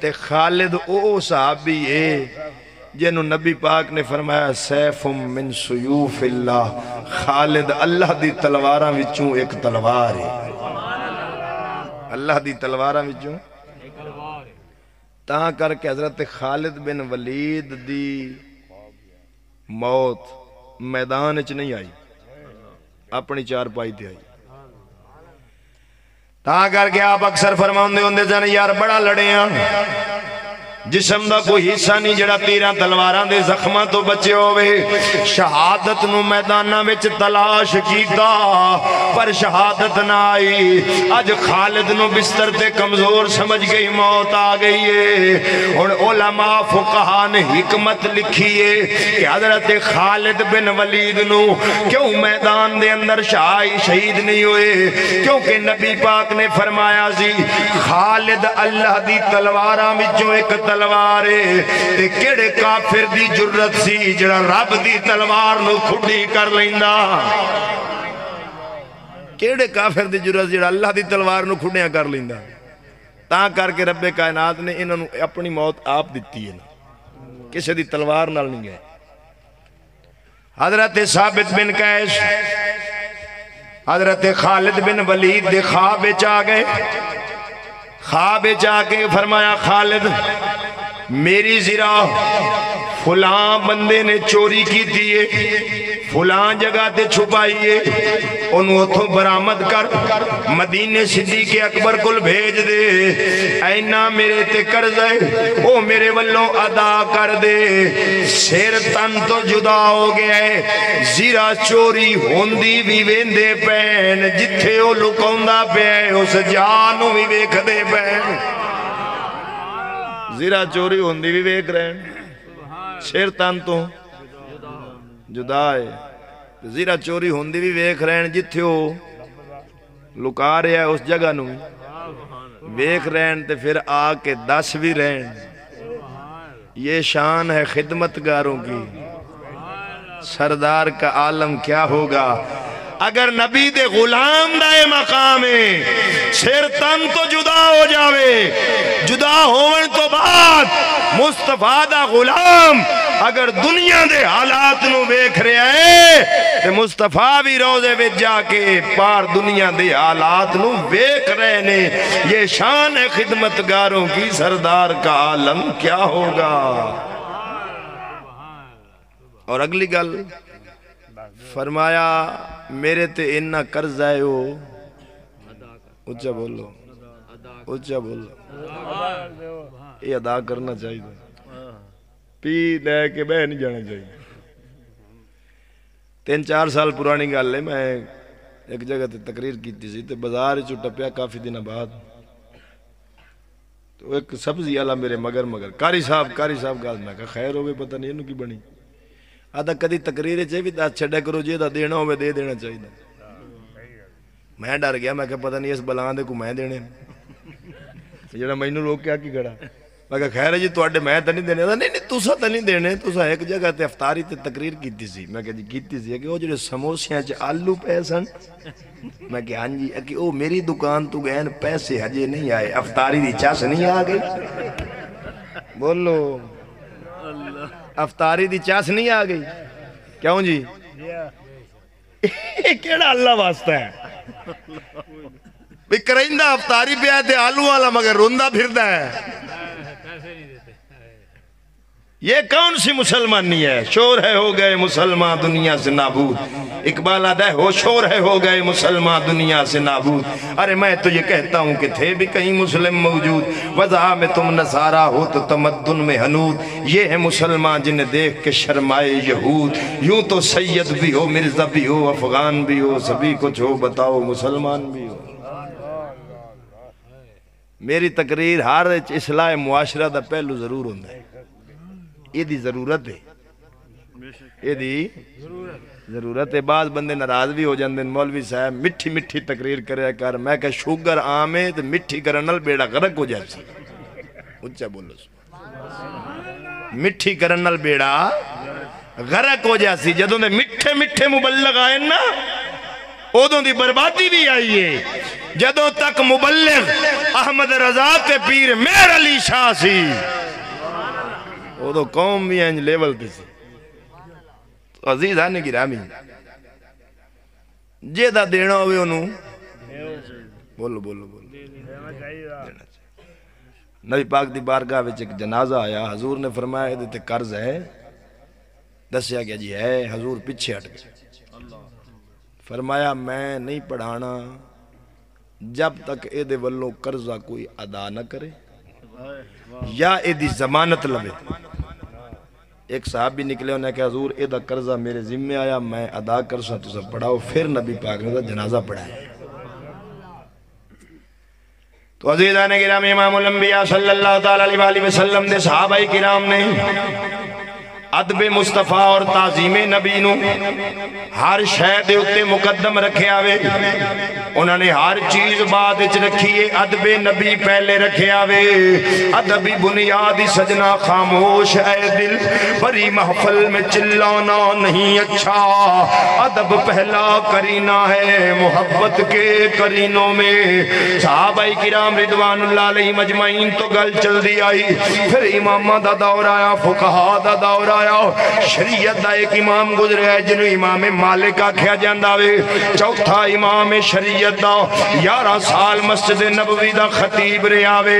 تے خالد او صحابی ہے جنہوں نبی پاک نے فرمایا سیف من سیوف اللہ، خالد اللہ دی تلواراں وچوں ایک تلوار ہے۔ اللہ دی تلواراں وچوں تاں کر کے حضرت خالد بن ولید دی موت میدان اچ نہیں آئی، اپنی چار پائی تے آئی۔ تاں کر کے آپ اکثر فرماؤندے ہوندے جانے یار بڑا لڑے ہیں، جسم دا کوئی حصہ نہیں جڑا تیرہ تلواراں دے زخماں تو بچے ہوئے۔ شہادت نو میدانہ وچ تلاش کیتا پر شہادت نہ آئی۔ آج خالد نو بستر تے کمزور سمجھ گئی، موت آ گئی ہے۔ اور علماء فقہاء نے حکمت لکھی ہے کہ حضرت خالد بن ولید نو کیوں میدان دے اندر شہید نہیں ہوئے؟ کیونکہ نبی پاک نے فرمایا سی خالد اللہ دی تلواراں وچوں ایک تلوارے تے کیڑے کافر دی جرت سی جڑا رب دی تلوار نو کھڑی کر لیندا؟ کیڑے کافر دی جرت جڑا اللہ دی تلوار نو کھڑیاں کر لیندا؟ تاں کر کے رب کائنات نے انہوں نے اپنی موت آپ دیتی ہے، کسی دی تلوار نال نہیں گئے۔ حضرت ثابت بن قیس حضرت خالد بن ولید دے خواب چاہ گئے۔ خواب چاہ کے فرمایا خالد میری زرہ فلاں بندے نے چوری کی دیئے، فلاں جگہ تے چھپائیے، انہوں اتھوں برآمد کر مدینے صدیق اکبر کل بھیج دے، اینا میرے تے قرض ہے او میرے والوں ادا کر دے۔ سیر تن تو جدا ہو گیا ہے، زیرہ چوری ہوندی بھی ویندے پین، جتھے او لکوندہ پہ اس جانو بھی ویکھ دے پین۔ زیرہ چوری ہوندی بھی ویکھ رہے ہیں، سر تن تو جدا ہے زیرہ چوری ہوندی بھی ویکھ رہن جتھے ہو لکا رہا ہے اس جگہ نو ویکھ رہن تے پھر آ کے دس بھی رہن یہ شان ہے خدمتگاروں کی سردار کا عالم کیا ہوگا اگر نبی دے غلام دائے مقام ہے سر تن تو جدا ہو جاوے جدا ہون تو بعد مصطفیٰ دا غلام اگر دنیا دے حالات نو بیکھ رہے ہیں تے مصطفیٰ بھی روزے وچ جا کے پار دنیا دے حالات نو بیکھ رہے نے یہ شان ہے خدمتگاروں کی سردار کا عالم کیا ہوگا اور اگلی گل فرمایا میرے تے انہا قرض آئے ہو اچھا بولو اچھا بولو یہ ادا کرنا چاہیے پی لے کے بہ نہیں جانا چاہیے 3-4 سال پرانی گل ہے میں ایک جگہ تے تقریر کیتی سی تے بازار چو ٹپیا کافی دن بعد تو ایک سبزی والا میرے مگر کاری صاحب گل میں کہا خیر ہوئے پتہ نہیں انہوں کی بنی آدھا کدی تقریر چاہیے بھی دس چھڑے کرو جی دا دینا ہوئے دے دینا چاہیے میں ڈر گیا میں کہا پتہ نہیں اس بلان دے کو میں دینے جڑا میں انہوں لوگ کیا کی گڑا میں کہا خیر ہے جی توڑے میں تا نہیں دینے نہیں توسا تا نہیں دینے توسا ایک جگہ تے افطاری تے تقریر کیتی سی میں کہا جی کیتی سی کہ وہ جڑے سموسیاں چے آلو پیسن میں کہا ہاں جی کہ وہ میری دکان تو گئے پیسے ہجے نہیں آئے افطاری دی چاس نہیں آگئی بولو افطاری دی چاس نہیں آگئی کیوں جی کیڑا اللہ واسطہ ہے بھی کرائندہ افطاری پہ آتے آلو والا مگر روندہ پھردہ ہے یہ کون سی مسلمان نہیں ہے شور ہے ہو گئے مسلمان دنیا سے نابود اقبال آدھا ہے ہو شور ہے ہو گئے مسلمان دنیا سے نابود ارے میں تو یہ کہتا ہوں کہ تھے بھی کہیں مسلم موجود وضع میں تم نصارہ ہو تو تمدن میں حنود یہ ہے مسلمان جنہیں دیکھ کے شرمائے یہود یوں تو سید بھی ہو مرزا بھی ہو افغان بھی ہو سبھی کچھ ہو بتاؤ مسلمان بھی ہو میری تقریر ہر اصلاح معاشرہ دا پہلو ضرور ہوندہ ہے یہ دی ضرورت ہے یہ دی ضرورت ہے بعض بندے ناراض بھی ہو جاندے مولوی صاحب مٹھی مٹھی تقریر کرے کر میں کہ شوگر عام ہے تو مٹھی کرنل بیڑا غرق ہو جاتی اچھا بولو مٹھی کرنل بیڑا غرق ہو جاتی جدوں دے مٹھے مٹھے مبلغ آئے نا اودوں دی بربادی بھی آئی ہے جدوں تک مبلغ احمد رضا کے پیر مہر علی شاہ سی وہ تو قوم بھی انج لیول پہ سی تو عزیز آنے کی رامی جے دا دینا ہوئے انہوں بولو نبی پاک دی بارگاہ وچ ایک جنازہ آیا حضور نے فرمایا دیتے قرض ہے دسیا گیا جی ہے حضور پیچھے ہٹ گئے فرمایا میں نہیں پڑھانا جب تک اے دے والوں قرضہ کوئی ادا نہ کرے یا اے دی ضمانت لبے ایک صاحب بھی نکلے انہیں کہ حضور اے دا قرضہ میرے ذمہ آیا میں ادا کر سا تو سب پڑھاؤ پھر نبی پاک نے جنازہ پڑھایا تو عزیزان کرام امام الانبیاء صلی اللہ علیہ وسلم دے صحابہ کرام نے ادب مصطفیٰ اور تعظیم نبی نو ہر شہد اتے مقدم رکھے آوے انہوں نے ہر چیز بعد اچ رکھیے ادب نبی پہلے رکھے آوے ادبی بنیادی سجنا خاموش اے دل بری محفل میں چلانا نہیں اچھا ادب پہلا کرینہ ہے محبت کے کرینوں میں صحابہ کرام رضوان اللہ علیہ مجمعین تو گل چل دی آئی پھر امامہ دا دور آیا فقہا دا دور آیا شریعت دا ایک امام گزرے ہے جنہوں امام مالک آکھیا جاندہ وے چوتھا امام شریعت دا 11 سال مسجد نبوی دا خطیب رہا وے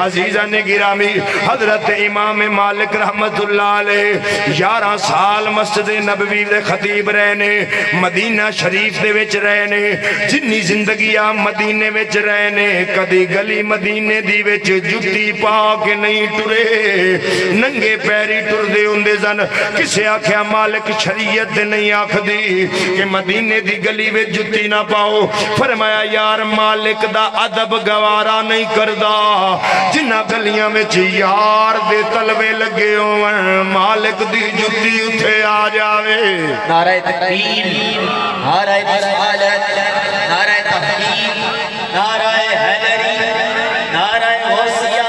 عزیزان گرامی حضرت امام مالک رحمت اللہ علیہ 11 سال مسجد نبوی دے خطیب رہنے مدینہ شریف دے وچ رہنے جنی زندگیاں مدینے وچ رہنے کدی گلی مدینے دی وچ جتی پا کے نہیں ٹرے ننگے پیری ٹر دے ہوندے سن کسے آکھیا مالک شریعت نہیں آکھ دی کہ مدینے دی گلی وچ جُتی نہ پاؤ فرمایا یار مالک دا ادب گوارا نہیں کردا جنہ گلیاں وچ یار دے تلوے لگے ہون مالک دی جُتی اتھے آ جاوے نعرہ تکبیر نعرہ رسالت نعرہ تحقیق نعرہ حیدری نعرہ غوثیہ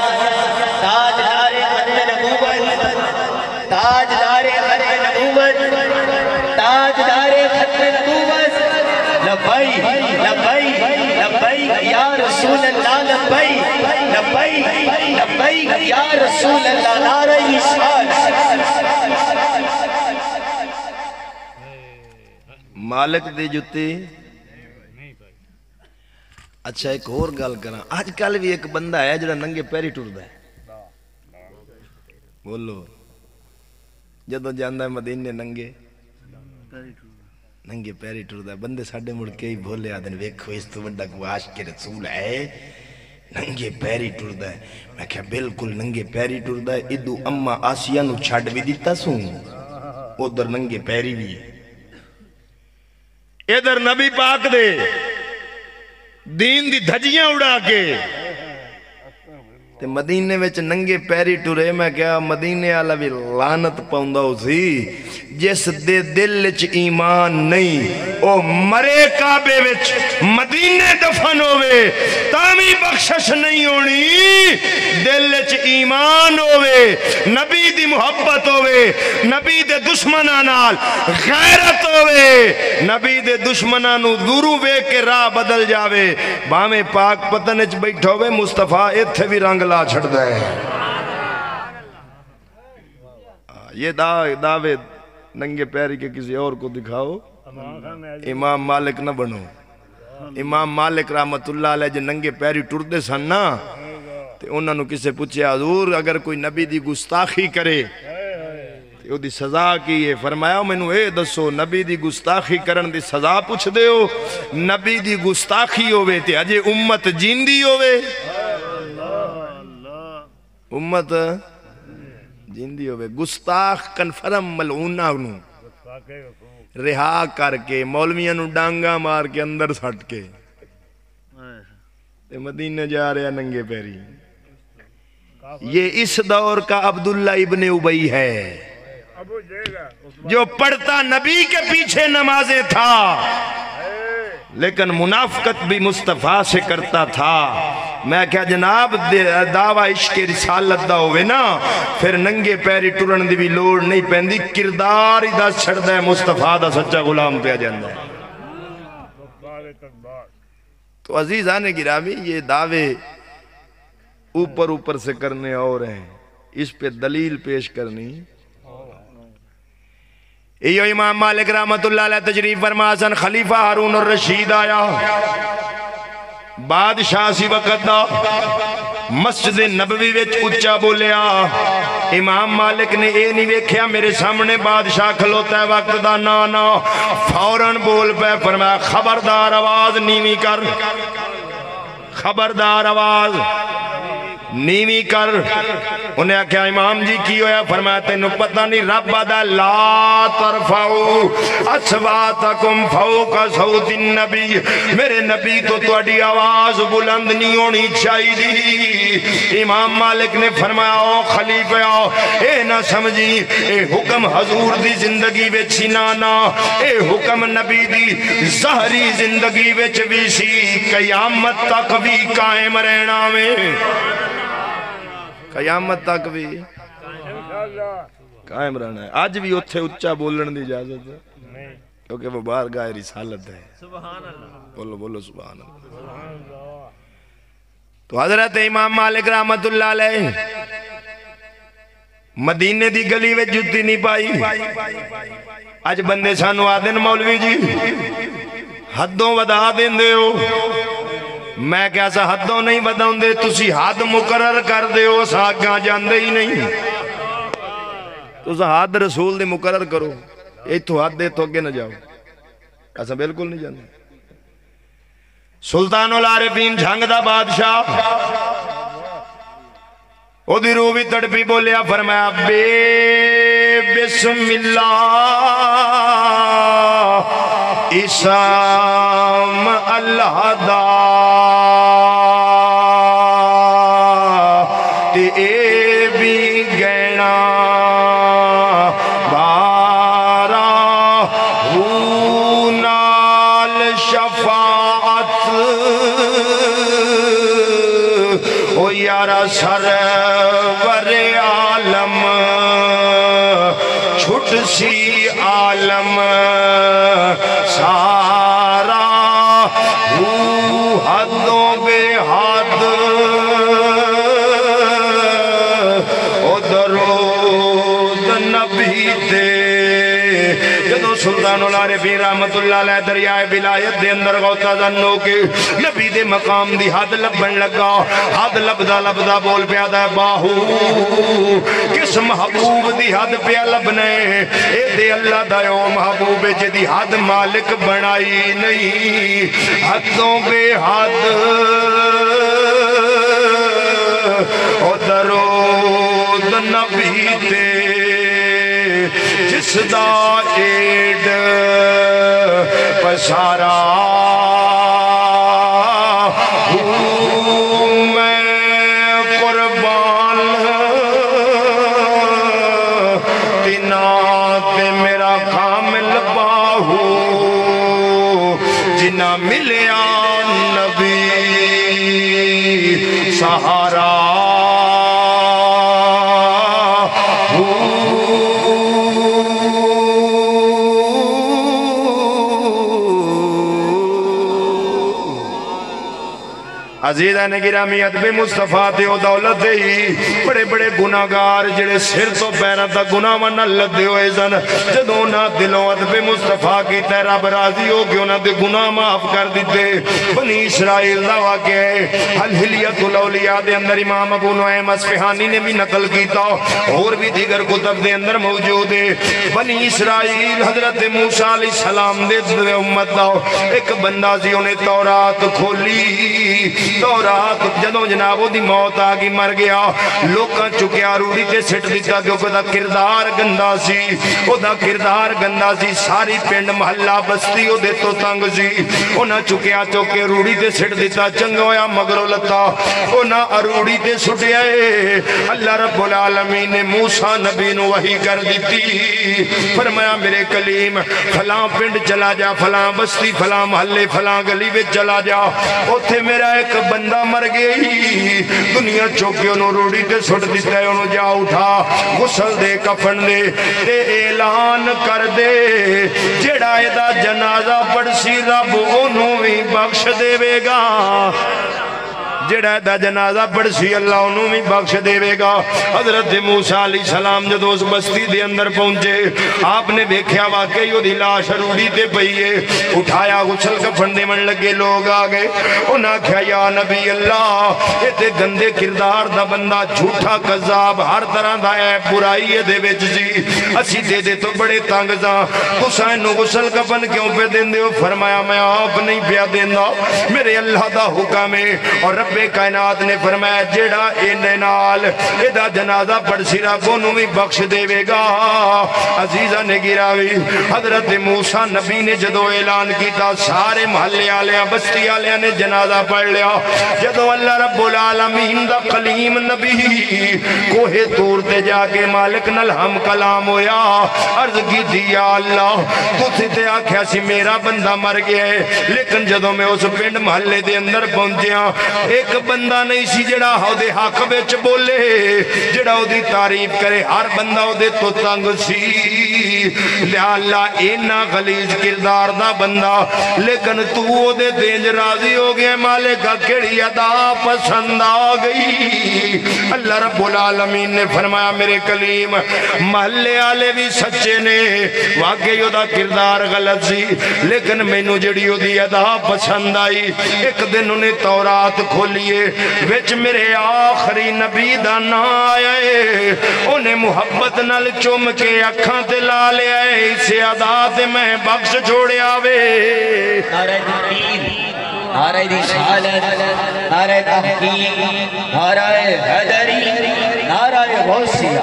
تاجدار ختم نبوت تاجدار ختم نبوت تاجدار ختم نبوت لبیک لبیک لبیک یا رسول اللہ لبیک لبیک لبیک یا رسول اللہ نعرہ رسالت مالک دی جُتی اچھا ایک اور گل کرنا آج کل بھی ایک بندہ ہے جڑا ننگے پیری ٹردا ہے بولو جدوں جاندا ہے مدینے ننگے پیری ٹردا ہے بندے ساڈے مڑ کے ہی بولے آدن ویکھو اس تو بڑا کوئی عاشق رسول ہے ننگے پیری ٹردا ہے میں کہا بالکل ننگے پیری ٹردا ہے ادو اما آسیہ نو چھڈ بھی دتا سوں ادھر ننگے پیری بھی ہے ادھر نبی پاک دے دین دی دھجیاں اڑا کے تے مدینے وچ ننگے پیری ٹرے میں کہا مدینے والا بھی لعنت پاوندا سی جس دے دل وچ ایمان نہیں او مرے کعبے وچ مدینے دفن ہوئے تامی بخشش نہیں ہونی دل وچ ایمان ہوئے نبی دی محبت ہوئے نبی دے دشمناں نال غیرت ہوئے نبی دے دشمناں نو دوروں ویکھ کے راہ بدل جاوے باویں پاک پتن وچ بیٹھا ہوئے مصطفیٰ ایتھے بھی رنگ لا چھڑ دے یہ دعوے ننگے پیری کے کسی اور کو دکھاؤ امام مالک نہ بنو امام مالک رحمت اللہ علیہ جو ننگے پیری ٹردے سن نا تے انہوں نے کسے پوچھے حضور اگر کوئی نبی دی گستاخی کرے تے او دی سزا کی ہے فرمایا میں نو اے دسو نبی دی گستاخی کرن دی سزا پوچھ دے ہو نبی دی گستاخی ہوئے تے اجے امت جیندی ہوئے امت جیندی ہوئے گستاخ کنفرم ملعونہ نو رہا کر کے مولویاں نو ڈانگا مار کے اندر سٹ کے مدینہ جا رہے ننگے پیری یہ اس دور کا عبداللہ ابن ابی ہے جو پڑھتا نبی کے پیچھے نمازیں تھا لیکن منافقت بھی مصطفیٰ سے کرتا تھا میں کیا جناب دعویٰ عشق رسالت دا ہوئے نا پھر ننگے پیری ٹرن دی بھی لوڑ نہیں پہندی کردار ہی دا چھڑ دے مصطفیٰ دا سچا غلام پہ جاندہ ہے تو عزیزان گرامی یہ دعوے اوپر سے کرنے اور ہیں اس پہ دلیل پیش کرنی ایو امام مالک رحمت اللہ علیہ تجریف فرماسن خلیفہ ہارون الرشید آیا بادشاہ سی وقت دا مسجد نبوی وچ اچھا بولیا امام مالک نے اے نہیں ویکھیا میرے سامنے بادشاہ کھلوتا ہے وقت دا نانا فوراً بول پہ فرمایا خبردار آواز نیوی کر خبردار آواز نیوی کر انہیں کہا امام جی کی ہویا فرمایا تینوں پتہ نہیں رب دا لا ترفعو اصواتکم فوق صوت النبی میرے نبی تو تواڈی آواز بلند نہیں ہونی چاہیے امام مالک نے فرمایا او خلیفہ آؤ اے نہ سمجھی اے حکم حضور دی زندگی وچ نانا اے حکم نبی دی ظاہری زندگی وچ بھی سی قیامت تک بھی قائم رہنا میں قیامت تک بھی قائم رہنا ہے آج بھی اتھے اچھا بولن دی اجازت ہے کیونکہ وہ بارگاہ رسالت ہے بولو بولو سبحان اللہ تو حضرت امام مالک رحمت اللہ علیہ مدینے دی گلی وچ جُتی نہیں پائی آج بندے سانو آدن مولوی جی حدوں ودا دین دے ہو میں کیا سا حدوں نہیں بداؤں دے تسی حد مقرر کر دے ہو ساگاں جاندے ہی نہیں تو سا حد رسول دے مقرر کرو ایتھو حد دے تو اگے نہ جاؤ ایسا بالکل نہیں جاندے سلطان العارفین جھنگ دا بادشاہ او دی روح بھی تڑپی بولیا فرمایا بے بسم اللہ اسم اللہ دا تے اے بھی گینا بارا نال شفاعت او یارا سرور عالم چھٹ سی عالم سارا حدوں بے حد او درود نبی دے جدو سلطان العارفین رحمت اللہ علیہ دریائے ولایت دے اندر غوطہ زنو کے نبی دے مقام دی حد لبن لگا حد لبدا لبدا بول پیادا ہے باہو کس محبوب دی حد پیا لبنے اے دے اللہ دا یو محبوب جے دی حد مالک بنائی نہیں حدوں بے حد او درود نبی دے جس دا ایڈ پسارا میں قربان تینا تے میرا کامل باہو جنا ملیا نبی سہارا عزیزہ نے گرامی ادب مصطفیٰ تے او دولت دے ہی بڑے بڑے گناہگار جڑے سر تو پیرہ تا گناہ من اللہ دے ہوئے زن جدوں نہ دلوں ادب مصطفیٰ کی تیرہ برازی ہو گئے انہ دے گناہ معاف کر دیتے بنی اسرائیل دا واقع ہے الحلیت الاولیاء دے اندر امام ابو نعیم اصفہانی نے بھی نقل کیتا اور بھی دیگر کتب دے اندر موجود ہے بنی اسرائیل حضرت موسیٰ علیہ السلام دے امت دا ایک بندہ سی انہیں تورات کھولی تورات جدوں جنابوں دی موت آگی مر گیا لوکاں چکیا روڑی تے سٹ دیتا کیونکہ دا کردار گندہ سی او دا کردار گندہ سی ساری پنڈ محلہ بستی او دے تو تنگ سی او نہ چکیا چوکے روڑی تے سٹ دیتا چنگویا مگرو لتا او نہ روڑی تے سٹیا اللہ رب العالمین نے موسیٰ نبی نو وحی کر دیتی فرمایا میرے کلیم فلاں پنڈ چلا جا فلاں بستی فلاں محلے فلاں گلی وچ چلا جا اوتھے میرا ایک بندہ مر گئی دنیا چوکے انہوں روڑی تے سٹ دیتا ہے انہوں جا اٹھا غسل دے کفن دے تے اعلان کر دے جڑا ایدہ جنازہ پڑھ سی رب انہوں بھی بخش دے بے گا جڑا دا جنازہ پڑھ سی اللہ انہوں میں بخش دے گا حضرت موسیٰ علیہ السلام جب اس بستی دے اندر پہنچے آپ نے دیکھیا واقعی وہ لاش روڑی تے پئیے اٹھایا غسل کفن دے من لگے لوگ آگئے انہاں کہا یا نبی اللہ یہ تے گندے کردار دا بندہ جھوٹا قذاب ہر طرح دا ہے برائی ہے دے وچ سی اسی دے دے تو بڑے تانگ ساں تو سائنو غسل کفن کیوں پہ دین دے فرمایا میں آپ نہیں پیا دینا میرے اللہ دا حکم ہے اور رب کائنات نے فرمایا جیڑا اینے نال ایدہ جنازہ پڑھ سی ربوں بھی بخش دے گا عزیزہ نے گراوی حضرت موسیٰ نبی نے جدو اعلان کیتا سارے محلے آلیاں بستی آلیاں نے جنازہ پڑھ لیا جدو اللہ رب العالمین دا قلیم نبی کوہ طور تے جا کے مالک نل ہم کلام ہویا عرض کی دیا اللہ تو تے آکھیا سی میرا بندہ مر گیا ہے لیکن جدو میں اس پنڈ محلے دے اندر پہنچیا ایک بندہ نہیں سی جڑا ہو دے حق بچ بولے جڑا ہو دی تعریف کرے ہر بندہ ہو دے تو تنگ سی لہا اللہ اینا غلیظ کردار دا بندہ لیکن تو ہو دے دینج راضی ہو گئے مالکہ کڑی ادا پسند آگئی اللہ رب العالمین نے فرمایا میرے کلیم محلے آلے بھی سچے نے واقعی ہو دا کردار غلط سی لیکن میں نو جڑی ہو دی ادا پسند آئی ایک دن انہیں تورات کھولیے وچ میرے آخری نبی دا نا آئے انہیں محبت نل چوم کے اکھاں تے لا لے آئے اسے ادا تے میں بخش چھوڑے آوے نعرہ تکبیر نعرہ رسالت نعرہ تحقیق نعرہ حیدری نعرہ غوثیہ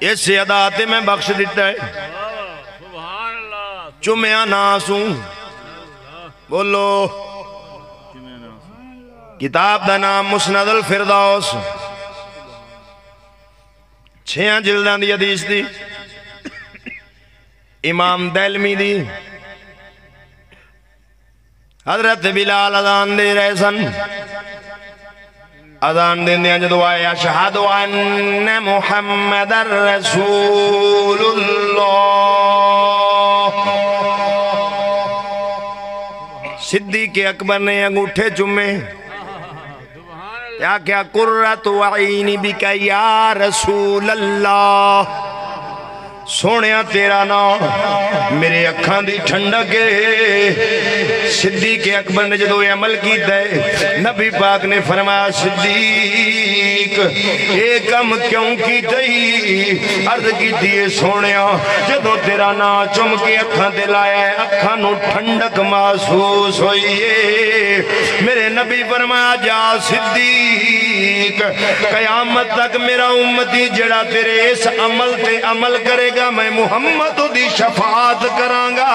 اس ادا تے میں بخش دیتا ہے سبحان اللہ چمیا ناسوں بولو کتاب دا نام مسند الفردوس 6 جلداں دی حدیث دی امام دہلمی دی حضرت بلال اذان دے رہے سن اذان دے دیا جدو آئے اشہد ان محمد رسول اللہ صدیق اکبر نے انگوٹھے چومے کیا قرۃ عینی بک یا رسول اللہ سونیا تیرا نام میرے اکھاں دی ٹھنڈک صدیق اکبر نے جدو یہ عمل کی دے نبی پاک نے فرمایا صدیق ایک کم کیوں کی دئی عرض کی دیئے سونیا جدو تیرا نام چم کے اکھاں دلایا ہے اکھاں نو ٹھنڈک محسوس ہوئیے میرے نبی فرمایا جا صدیق قیامت تک میرا امتی جڑا تیرے اس عمل تے عمل کرے گا میں محمد دی شفاعت کرانگا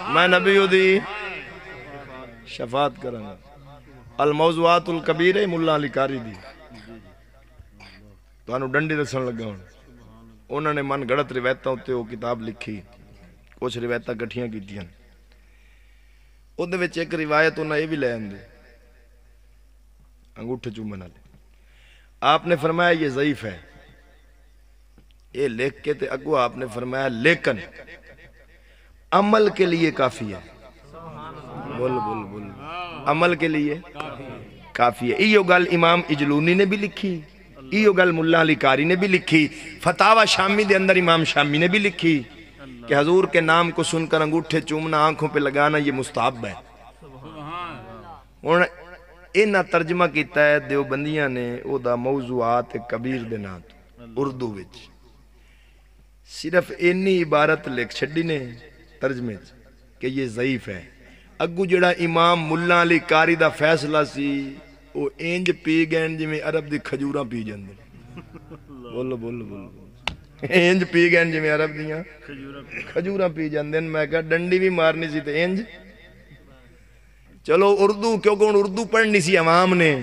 میں نبی دی شفاعت کرانگا الموضوعات الکبیر مولا علی قاری دی تو انہوں ڈنڈی دسن لگا ہوں انہوں نے من گڑت روایتاں ہوتے وہ کتاب لکھی کچھ روایتاں کٹھیاں کی تھیں اُن وچ ایک روایت انہوں نے یہ بھی لے آندے انگوٹھے چومنا لے آپ نے فرمایا یہ ضعیف ہے یہ لکھ کے تے اگو آپ نے فرمایا لیکن عمل کے لیے کافی ہے بول بول بول عمل کے لیے کافی ہے یہ گل امام اجلونی نے بھی لکھی یہ گل ملا علی قاری نے بھی لکھی فتاوی شامی دے اندر امام شامی نے بھی لکھی کہ حضور کے نام کو سن کر انگوٹھے چومنا آنکھوں پہ لگانا یہ مستحب ہے انہا ترجمہ کیتا ہے دیوبندیاں نے او دا موضوعات کبیر دے نات اردو وچ صرف اینی عبارت لکھ چھڑی نے ترجمے کہ یہ ضعیف ہے اگو جڑا امام ملا علی قاری دا فیصلہ سی او اینج پی گئن جی میں عرب دی کھجوراں پی جاندے بولو بولو بولو اینج پی گئن جی میں عرب دیاں کھجوراں پی جاندے میں کہا ڈنڈی بھی مارنی سی تے اینج چلو اردو کیونکہ ان اردو پڑھنی سی عوام نے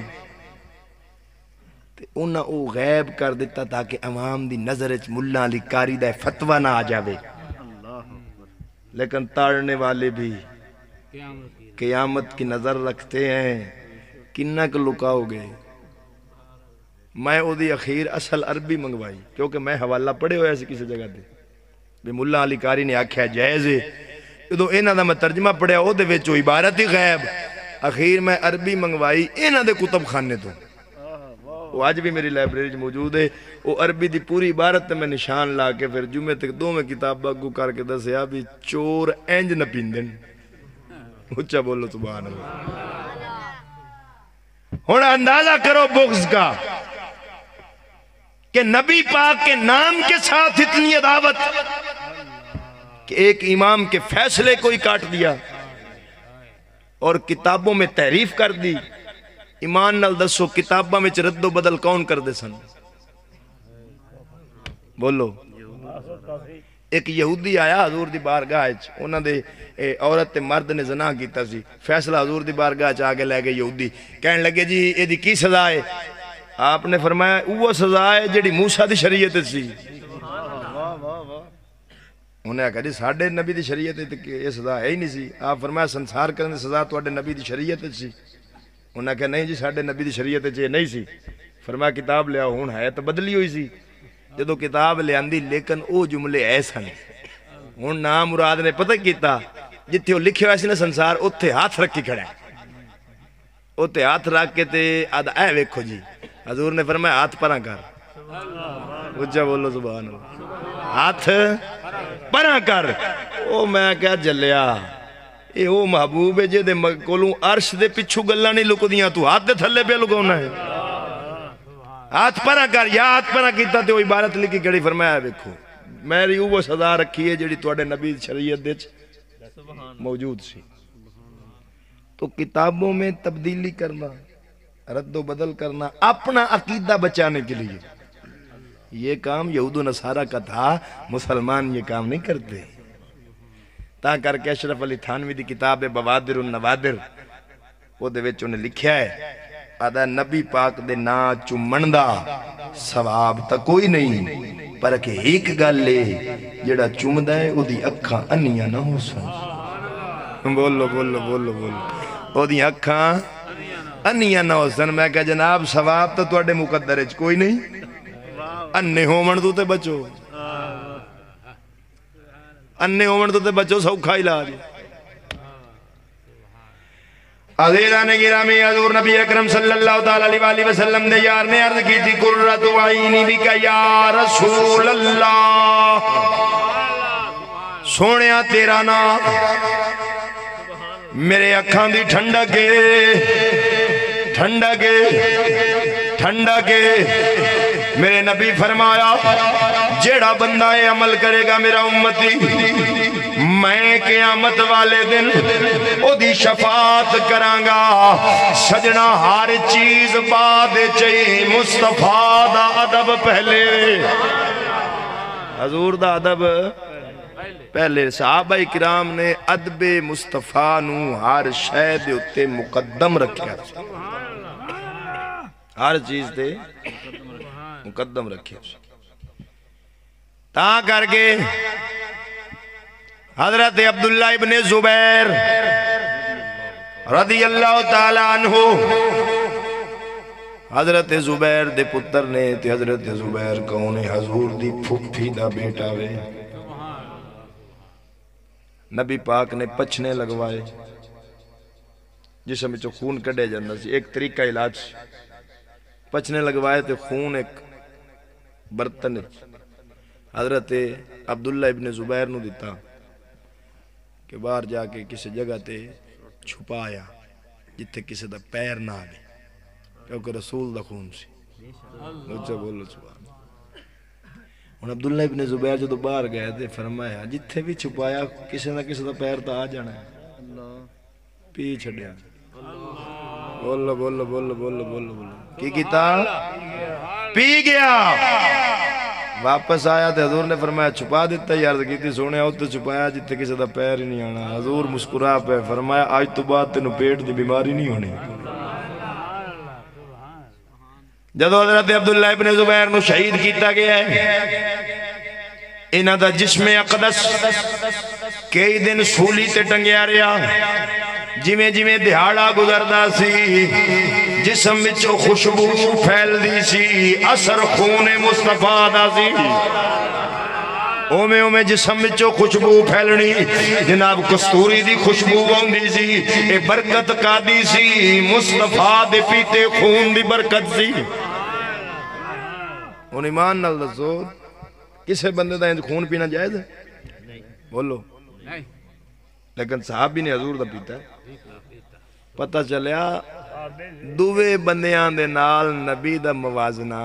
انہاں او غیب کر دیتا تاکہ عوام دی نظر اچ ملا علی قاری دا فتوہ نہ آ جاوے لیکن تاڑنے والے بھی قیامت کی نظر رکھتے ہیں کنہ کو لکاؤ گے میں او دی اخیر اصل عربی منگوائی کیونکہ میں حوالہ پڑھے ہوئے ایسے کسی جگہ دے بھی ملا علی قاری نے آکھیا جائز ہے تو اینا دا میں ترجمہ پڑھیا او دے ویچو عبارت ہی غیب اخیر میں عربی منگوائی اینا دے کتب خانے تو وہ آج بھی میری لائبریری موجود ہے وہ عربی دی پوری عبارت تے میں نشان لا کے پھر جمعے تک دو میں کتاب باگو کر کے دسیا بھی چور اینج نہ پیندن اچھا بولو سبحان اللہ ہونا اندازہ کرو بغض کا کہ نبی پاک کے نام کے ساتھ اتنی عداوت کہ ایک امام کے فیصلے کو ہی کاٹ دیا اور کتابوں میں تحریف کر دی ایمان نال دسو کتاباں میں رد و بدل کون کر دے سن بولو ایک یہودی آیا حضور دی بارگاہ انہاں دے عورت تے مرد نے زنا کیتا سی فیصلہ حضور دی بارگاہ آگے لے گئے یہودی کہنے لگے جی یہ دی کی سزا ہے آپ نے فرمایا وہ سزا ہے جڑی موسیٰ دی شریعت سی انہیں کہا جی ساڑھے نبی دی شریعت یہ سزا ہے ہی نہیں سی آپ فرمایا سنسار کرنے سزا تو اڈے نبی دی شریعت سی انہوں نے کہا نہیں جی ساڑھے نبی دی شریعت چاہیے نہیں سی فرمایا کتاب لیا ہون ہے تو بدلی ہوئی سی جدو کتاب لے آندی لیکن او جملے ایسا نہیں ہون نام مراد نے پتہ کیتا جتے وہ لکھے ہوئے سی نا سنسار اتھے ہاتھ رکھ کی کھڑا ہے اتھے ہاتھ رکھ کے تے آدھا اے ویکھو جی حضور نے فرمایا ہاتھ پرہ کر اچھا بولو سبحان اللہ ہاتھ پرہ کر او میں کیا جلیا اے او محبوب ہے جے دے کولوں عرش دے پچھو گلاں نہیں لک دیاں تو ہاتھ دے تھلے پہ لکونا ہے ہاتھ پرہ کر یا ہاتھ پرہ کیتا تے وہ عبارت لکھی کڑی فرمایا ویکھو میری وہ سزا رکھی ہے جڑی تواڈے نبی شریعت دے موجود سی تو کتابوں میں تبدیلی کرنا رد و بدل کرنا اپنا عقیدہ بچانے کے لیے یہ کام یہود و نصارہ کا تھا، مسلمان یہ کام نہیں کرتے۔ تا کر کے اشرف علی تھانوی دی کتاب بوادر النوادر وہ دے وچ انہیں لکھیا ہے آدھا نبی پاک دے نا چمن دا ثواب تا کوئی نہیں، پر کہ ایک گل لے جڑا چمدا ہے او دی اکھاں انیاں نہ ہو سن۔ بولو بولو بولو بولو، او دی اکھاں انیاں نہ ہو سن۔ میں کہا جناب ثواب تو تواڈے مقدر وچ کوئی نہیں، انے ہومن تو تے بچو، انے ہومن تو تے بچو، سوکھا علاج۔ عزیزان گرامی، حضور نبی اکرم صلی اللہ تعالیٰ علیہ وسلم نے یار نے عرض کی تھی قرۃ عینی بک یا رسول اللہ، سونیا تیرا نام میرے اکھاں دی ٹھنڈک ٹھنڈک ٹھنڈک۔ میرے نبی فرمایا جیڑا بندہ اے عمل کرے گا میرا امتی، میں قیامت والے دن او دی شفاعت کرانگا۔ سجنا ہر چیز بعد چاہی، مصطفیٰ دا ادب پہلے، حضور دا ادب پہلے۔ صحابہ کرام نے ادب مصطفیٰ نو ہر شے دے اتے مقدم رکھیا، ہر چیز دے مقدم رکھیا۔ تاں کر کے حضرت عبداللہ ابن زبیر رضی اللہ تعالیٰ عنہ، حضرت زبیر دے پتر نے تے حضرت زبیر کونے حضور دی پھپھی دا بیٹا وے۔ نبی پاک نے پچھنے لگوائے جسم چو خون کڑے جانا سی، ایک طریقہ علاج، پچھنے لگوائے تے خون ایک برتن حضرت عبداللہ ابن زبیر نو دیتا کہ باہر جا کے کسی جگہ تے چھپایا جتھے کسی دا پیر نہ آگے، کیونکہ رسول دا خون سی۔ اچھا بولو سبحان۔ اور عبداللہ ابن زبیر جو باہر گئے تھے فرمایا جتھے بھی چھپایا کسی نہ کسی دا پیر تا آ جانا ہے، پی چھڑیا۔ بولو بولو بولو بولو بولو بولو، کی کیتا؟ پی گیا۔ واپس آیا تو حضور نے فرمایا چھپا دیتا، یار کیتی سونے آؤ تو چھپایا جتے کسی دا پیر ہی نہیں آنا۔ حضور مسکرا پہ فرمایا آج تو بعد تینوں پیٹ دی بیماری نہیں ہونی۔ جدو حضرت عبداللہ ابن زبیر نو شہید کیتا گیا ہے، انہاں دا جسم اقدس کئی دن سولی تے ٹنگیا رہا، جویں جویں دہاڑا گزردا سی جسم وچوں خوشبو پھیل دی سی، اثر خون مصطفیٰ دا سی، اومے اومے جسم وچوں خوشبو پھیلنی، جناب کستوری دی خوشبو ہوندی سی، اے برکت کادی سی، مصطفیٰ دے پیتے خون دی برکت سی۔ ان ایمان نال دسو کسے بندے دا خون پینا جائز ہے؟ بولو، لیکن صحابی نے حضور دا پیتا ہے۔ پتہ چلیا دوے بندیاں دے نال نبی دا موازنہ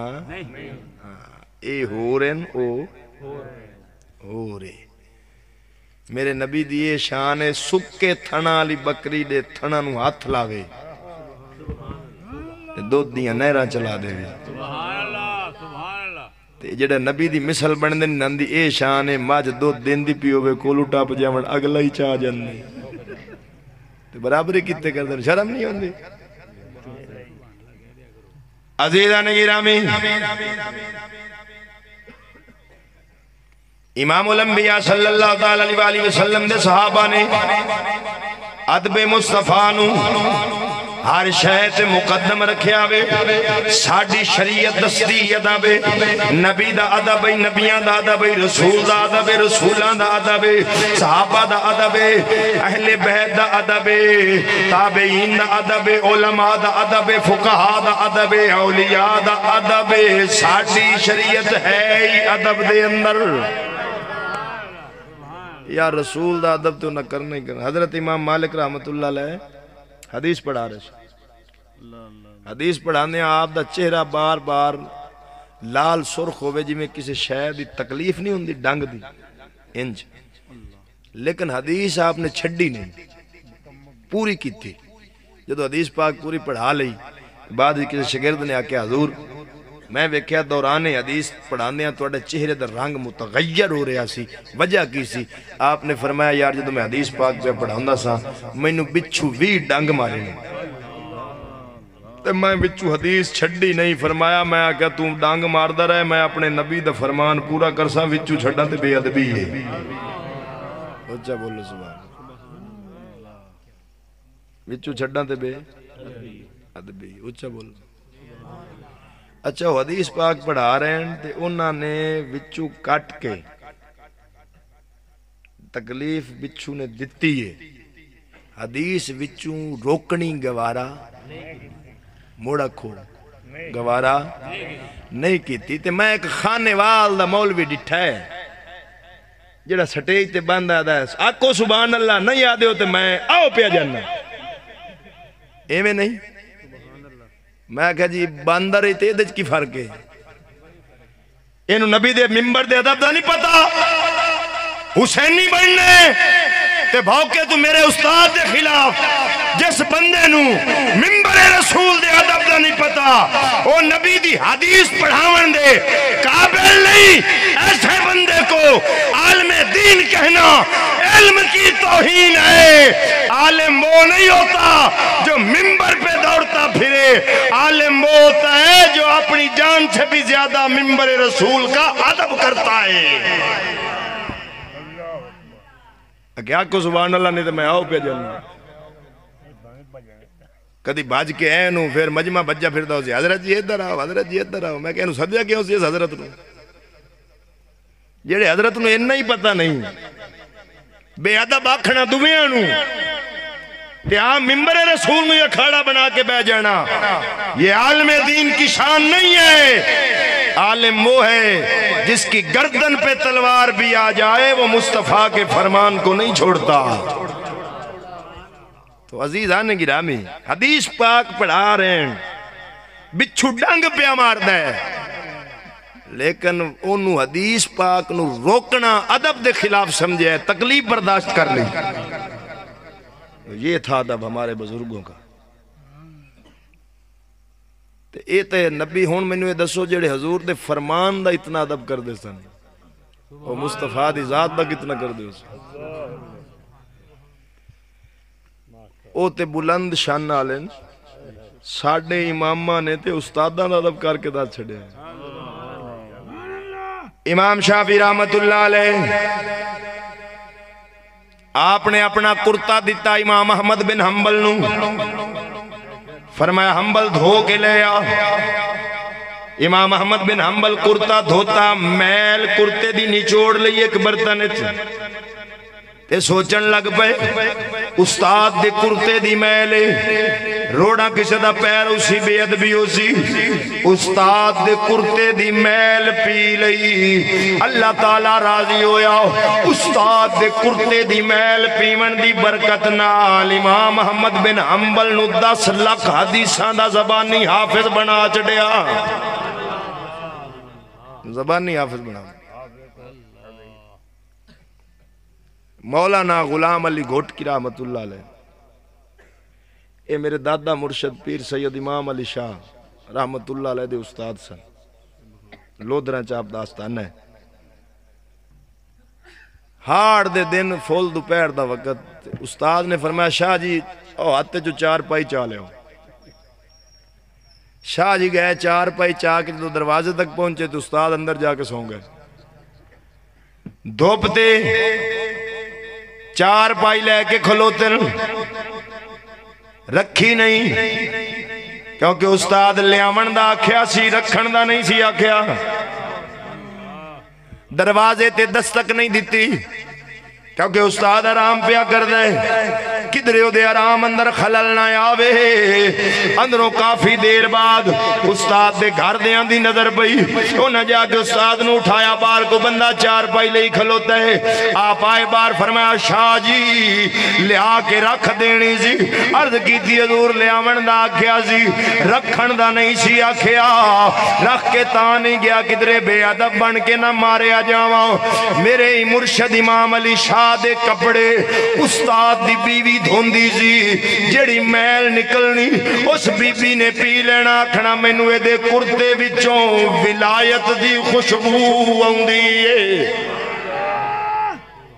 اے ہو رہن او ہو رہے۔ میرے نبی دیئے شان سکے تھنا علی بکری دے تھنا نو ہاتھ لاوے، دو دیاں نہرہ چلا دے۔ جڑا نبی دی مثل بندے نندی اے شان ماج دو دن دی پیوے کولو ٹاپ جاون اگلا ہی چاہ جاندے، برابری کتے کر دیں، شرم نہیں ہوندی۔ عزیزان گرامی، امام الانبیاء صلی اللہ تعالیٰ علیہ وسلم دے صحابہ نے ادب مصطفیٰ نو ہر شے مقدم رکھیا وے۔ ساڈی شریعت دستی ادب نبی دا ادب، نبیاں دا ادب، رسول دا ادب، رسولاں دا ادب، صحابہ دا ادب، اہل بیت دا ادب، تابعین دا ادب، علماء دا ادب، فقہاء دا ادب، اولیاء دا ادب۔ ساڈی شریعت ہے ہی ادب دے اندر۔ یا رسول دا ادب تو نہ کرنا ہی کرنا۔ حضرت امام مالک رحمت اللہ علیہ حدیث پڑھا رہے، حدیث پڑھانے آپ دا چہرہ بار بار لال سرخ ہوئے جی میں کسی شے دی تکلیف نہیں ہوندی ڈنگ دی انج، لیکن حدیث آپ نے چھڑی نہیں، پوری کی تھی۔ جدو حدیث پاک پوری پڑھا لئی، بعد کسی شگرد نے آکے حضور میں ویکھیا دوران حدیث پڑھاندیاں تواڈے چہرے دا رنگ متغیر ہو رہا سی، وجہ کی سی؟ آپ نے فرمایا یار جدوں میں حدیث پاک پہ پڑھاوندا سا مینوں بچھو بھی ڈنگ مارے نے تے میں بچھو حدیث چھڈی نہیں، فرمایا میں آکھیا تو ڈنگ ماردا رہے، میں اپنے نبی دا فرمان پورا کرساں، بچھو چھڈاں تے بے ادبی ہے۔ اچھا بولو سبحان اللہ، بچھو چھڈاں تے بے ادبی، اچھا بولو۔ اچھا وہ حدیث پاک پڑھا رہے ہیں تے انہاں نے وچو کٹ کے تکلیف بچھو نے دتی ہے، حدیث وچو روکنی گوارا موڑا کھو گوارا نہیں کیتی۔ تے میں ایک خانے وال دا مولوی ڈٹھا ہے جڑا سٹیج تے بند آدھا ہے آکو سبحان اللہ نہیں آدھے ہو تے میں آؤ پیا جانا ایویں نہیں۔ میں کہا جی باندر تے دج کی فرق ہے، اینو نبی دے ممبر دے ادب دا نہیں پتا، حسینی بننے تے بھوکے تو میرے استاد دے خلاف، جس بندے نو ممبر رسول دے ادب دا نہیں پتا او نبی دی حدیث پڑھاون دے قابل نہیں۔ ایسے بندے کو عالم دین کہنا علم کی توہین ہے۔ عالم وہ نہیں ہوتا جو ممبر پہ دوڑتا پھرے، عالم وہ ہوتا ہے جو اپنی جان سے بھی زیادہ ممبر رسول کا ادب کرتا ہے۔ کیا کو سبحان اللہ نہیں تو میں آؤ پہ جانا کدی باج کے اینو پھر مجمع بجا پھر دا ہو حضرت جی ادھر آؤ، حضرت جی ادھر آؤ۔ میں کہنو صدیہ کیوں سی اس حضرت نو جیڑے حضرت نو انہا ہی پتہ نہیں، بے ادب آکھنا دویاں نو تے آپ ممبر رسول میں یہ کھاڑا بنا کے بہ جانا، یہ عالم دین کی شان نہیں ہے۔ عالم وہ ہے جس کی گردن پہ تلوار بھی آ جائے وہ مصطفیٰ کے فرمان کو نہیں چھوڑتا۔ تو عزیز آنے گرامی حدیث پاک پڑھا رہے ہیں، بچھو ڈنگ پہ مار دے، لیکن انہوں حدیث پاک نو روکنا ادب دے خلاف سمجھے ہے، تکلیف برداشت کر لی۔ یہ تھا ادب ہمارے بزرگوں کا۔ اے تے نبی ہون میں نے دسو جڑے حضور دے فرمان دا اتنا ادب کر دے سن، اور مصطفیٰ دی ذات دا کتنا کر دے سن۔ او تے بلند شان آلین ساڑھے امامہ نے تے استادہ دا ادب کر کے دا چھڑے ہیں۔ امام شافعی رحمت اللہ علیہ آپ نے اپنا کرتا دیتا امام احمد بن حنبل نو، فرمایا حنبل دھو کے لے آ۔ امام احمد بن حنبل کرتا دھوتا، میل کرتے دی نچوڑ لئی ایک برتن تے سوچن لگ پے استاد دے کرتے دی میلے روڑا کسے دا پیر اسی بے ادبی اسی، استاد دے کرتے دی میل پی لئی، اللہ تعالیٰ راضی ہویا۔ استاد دے کرتے دی میل پیمن دی برکت نال امام احمد بن حنبل نو 10 لاکھ حدیثاں دا زبانی حافظ بنا چڑیا، زبانی حافظ بنا۔ مولانا غلام علی گھوٹکی رحمت اللہ علیہ، اے میرے دادا مرشد پیر سید امام علی شاہ رحمت اللہ علیہ دے استاد سن، لودھراں چاپ داستان ہے۔ ہاڑ دے دن فول دوپہر دا وقت استاد نے فرمایا شاہ جی او ہاتھے جو 4 پائی چالے ہو۔ شاہ جی گئے 4 پائی چاہ کے تو دروازے تک پہنچے تو استاد اندر جا کے سو گئے، دھوپتے 4 پائی لے کے کھلوتے رکھی نہیں، کیونکہ استاد لیامن دا آکھیا سی، رکھن دا نہیں سی آکھیا۔ دروازے تے دستک نہیں دیتی کیونکہ استاد آرام پیا کر دے، کدھرے ہو دے آرام اندر خلل نہ آوے۔ اندروں کافی دیر بعد استاد دے گھر دیاں دی نظر پئی، انہاں جا کے استاد نو اٹھایا، بار کو بندہ 4 پائی لئی کھلوتا ہے۔ آپ آئے بار فرمایا شاہ جی لیا کے رکھ دینی سی، عرض کی تھی حضور لیامن دا آکھیا سی، رکھن دا نہیں سی آکھیا، رکھ کے تاں نہیں گیا کدھرے بے ادب بن کے نہ مارے آ جاواں۔ میرے مرشد امام علی شاہ دے کپڑے استاد دی بیوی دھوندی سی جڑی میل نکلنی اس بی بی نے پی لینا آکھنا مینوں اے دے کرتے وچوں ولایت دی خوشبو آوندی ہے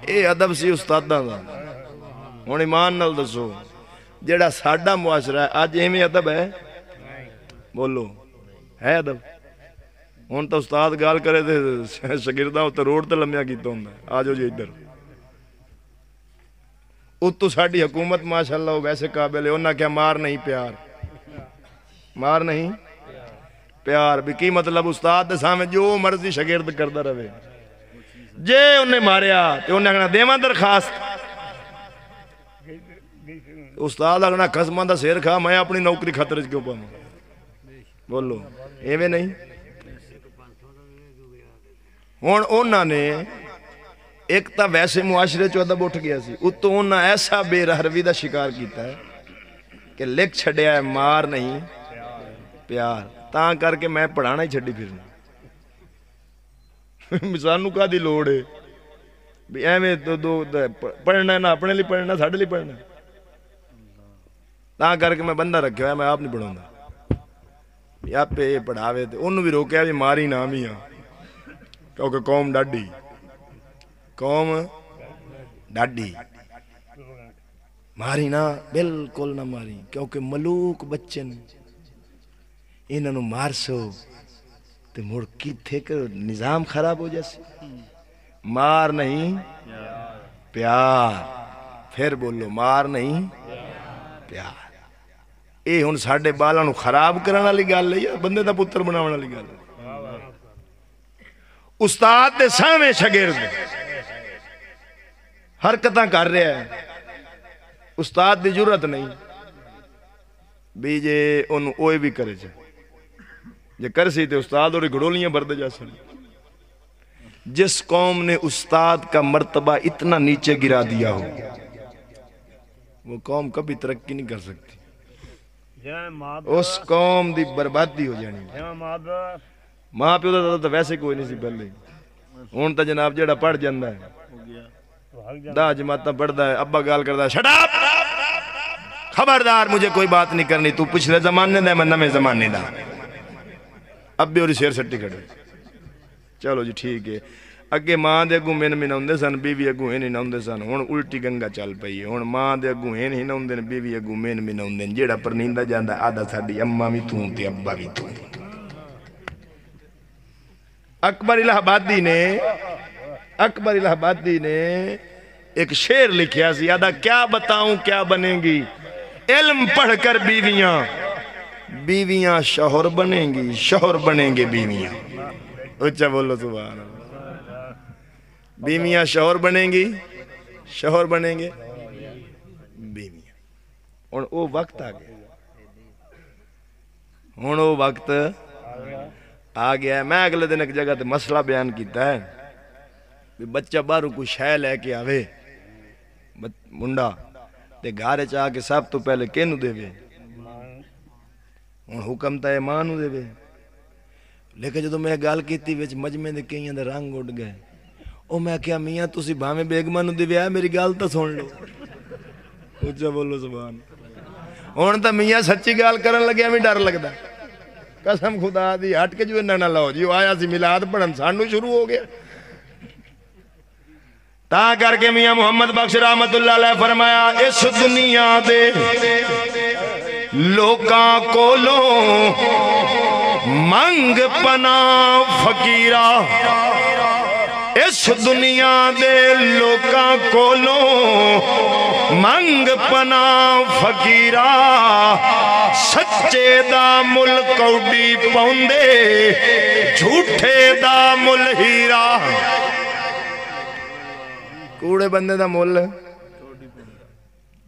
اے ادب سی استاداں دا ہن ایمان نال دسو جڑا ساڈا معاشرہ ہے اج ایویں ادب ہے بولو ہے ادب ہن تو استاد گال کرے تے شاگرداں تے روڈ تے لمیا کیتا ہوندا آ جاؤ جی ادھر اتو ساڈی حکومت ماشاءاللہ ویسے قابل ہے انہاں کیا مار نہیں پیار مار نہیں پیار بھی کی مطلب استاد دے سامنے جو مرضی شاگرد کردا رہے جے انہیں ماریا تے انہیں کہنا دیواں درخواست استاد اگنا قسماں دا سیر کھا میں اپنی نوکری خطرے کیوں پاؤں بولو ایویں نہیں ہن انہاں نے ایک تا ویسے معاشرے چو ادب اٹھ گیا سی اتو انہاں ایسا بے رہروی دا شکار کیتا ہے کہ لکھ چھڑیا ہے مار نہیں پیار تاں کر کے میں پڑھانا ہی چھڑی پھرنا مثالوں کا دی لوڑ ہے بھی ایویں پڑھنا ہے نہ اپنے لیے پڑھنا ساڈے لیے پڑھنا تاں کر کے میں بندہ رکھیا ہے میں آپ نہیں پڑھاؤں گا آپ پہ پڑھاوے تے انہوں بھی روکیا بھی ماری نام ہی کیونکہ قوم ڈاڈی قوم ڈاڈی ماری نہ بالکل نہ ماری کیونکہ ملوک بچے انہوں نے مار سو تے مڑ کی تھے کہ نظام خراب ہو جیسے مار نہیں پیار پھر بولو مار نہیں پیار اے ہن ساڈے بالاں نو خراب کرن والی گل ہے یا بندے دا پتر بناون والی گل ہے استاد دے سامنے شاگرد حرکتاں کر رہا ہے استاد دی جرت نہیں بھی جے انہوں اوئے بھی کرے جائے جے کر سی تے استاد اور گھڑولیاں بردے جا سکتے جس قوم نے استاد کا مرتبہ اتنا نیچے گرا دیا ہو وہ قوم کبھی ترقی نہیں کر سکتی اس قوم دی بربادی ہو جانی ماں پیو دا تو ویسے کوئی نہیں سی پہلے ہون تا جناب جیڑا پڑھ جاندہ ہے دا جماعتہ پڑھدا ہے ابا گال کردا ہے شٹ اپ خبردار مجھے کوئی بات نہیں کرنی تو پچھلے زمانے دا ہے میں نویں زمانے دا اب بھی اور شیر سٹی کھڑے چلو جی ٹھیک ہے اگے ماں دے اگوں مین ہوندے سن بیوی اگوں ہن ہوندے سن ہن الٹی گنگا چل پئی ہن ماں دے اگوں ہن ہوندے نے بیوی اگوں مین ہوندے جیڑا پرنیندا جاندا آدھا ساڈی اماں وی توں تے ابا وی توں اکبر الہ آبادی نے ایک شعر لکھیا سی آدھا کیا بتاؤں کیا بنے گی علم پڑھ کر بیویاں شوہر بنیں گی شوہر بنیں گے بیویاں اچھا بولو سبحان اللہ بیویاں شوہر بنیں گی شوہر بنیں گے بیویاں ہن او وقت آ گیا ہن او وقت آ گیا ہے میں اگلے دن ایک جگہ تے مسئلہ بیان کیتا ہے بھی بچہ باہروں کوئی شے لے کے آوے منڈا تے گھر وچ آ کے سب تو پہلے کینوں دے وے ہن حکم تے ماں نوں دے وے لیکن جدوں میں گل کیتی وچ مجمع دے کئیاں دے رنگ اڑ گئے او میں کہیا میاں تسی بھاویں بیگماں نوں دے وے میری گل تے سن لو اچھا بولو سبحان ہن تے میاں سچی گل کرن لگیا بھی ڈر لگدا قسم خدا دی ہٹ کے جو نہ لاؤ جی آیا سی میلاد پڑھن سانو شروع ہو گیا تا کر کے میاں محمد بخش رحمت اللہ علیہ فرمایا اس دنیا دے لوکاں کولوں منگ پنا فقیرہ اس دنیا دے لوکاں کولوں منگ پنا فقیرہ سچے دا مل کوڈی پوندے جھوٹے دا مل ہیرا کوڑے بندے دا مل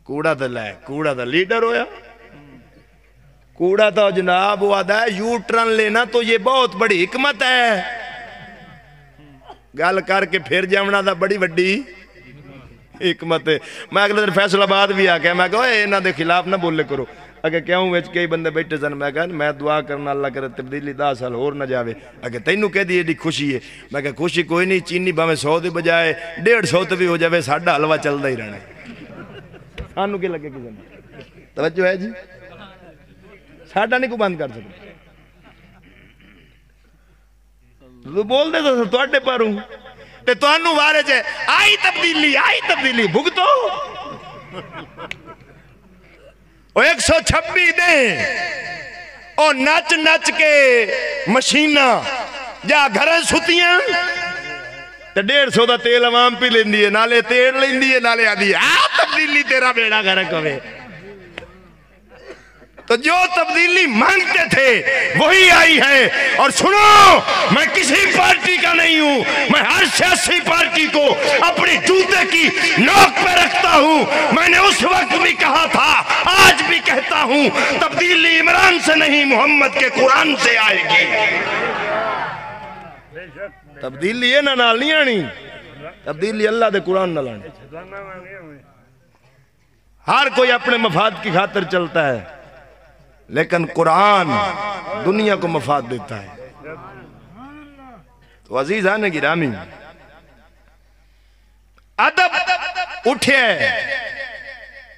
کوڑا دا لے کوڑا دا لیڈر ہویا کوڑا تو جناب ہوا دا ہے یو ٹرن لینا تو یہ بہت بڑی حکمت ہے گال کر کے پھر جامنا دا بڑی وڈی حکمت ہے میں اگلے دن فیصل آباد بھی آکے میں کہا اے انہاں دے خلاف نہ بولے کرو اگر کیوں ویچ کئی بندے بیٹھے سن میں کہا میں دعا کرنا اللہ کرے تبدیلی 10 سال اور نہ جاوے اگر تینوں کہہ دی ایڈی خوشی ہے میں کہا خوشی کوئی نہیں چینی باویں 100 دے بجائے 150 تے بھی ہو جاوے ساڈا حلوہ چلدا ہی رہنا سانو کی لگے کسی نے توجہ ہے جی ساڈا نہیں کو بند کر سکتے تو بول دے تو تواڈے پر ہوں تے تانوں وارے چ آئی تبدیلی بھگتو او 126 دے او نچ نچ کے مشینہ جا گھریں ستیاں تے 150 دا تیل عوام پی لیندی ہے نالے تیل لیندی ہے نالے آدھی تبدیلی تیرا بیڑا گھرک ہوئے تو جو تبدیلی مانگتے تھے وہی آئی ہے اور سنو میں کسی پارٹی کا نہیں ہوں میں ہر سیاسی پارٹی کو اپنی جوتے کی نوک پہ رکھتا ہوں میں نے اس وقت بھی کہا تھا آج بھی کہتا ہوں تبدیلی عمران سے نہیں محمد کے قرآن سے آئے گی تبدیلی یہ نہ نال نہیں آنی تبدیلی اللہ دے قرآن نہ لانی ہر کوئی اپنے مفاد کی خاطر چلتا ہے لیکن قرآن دنیا کو مفاد دیتا ہے تو عزیز آنے گرامی ادب اٹھے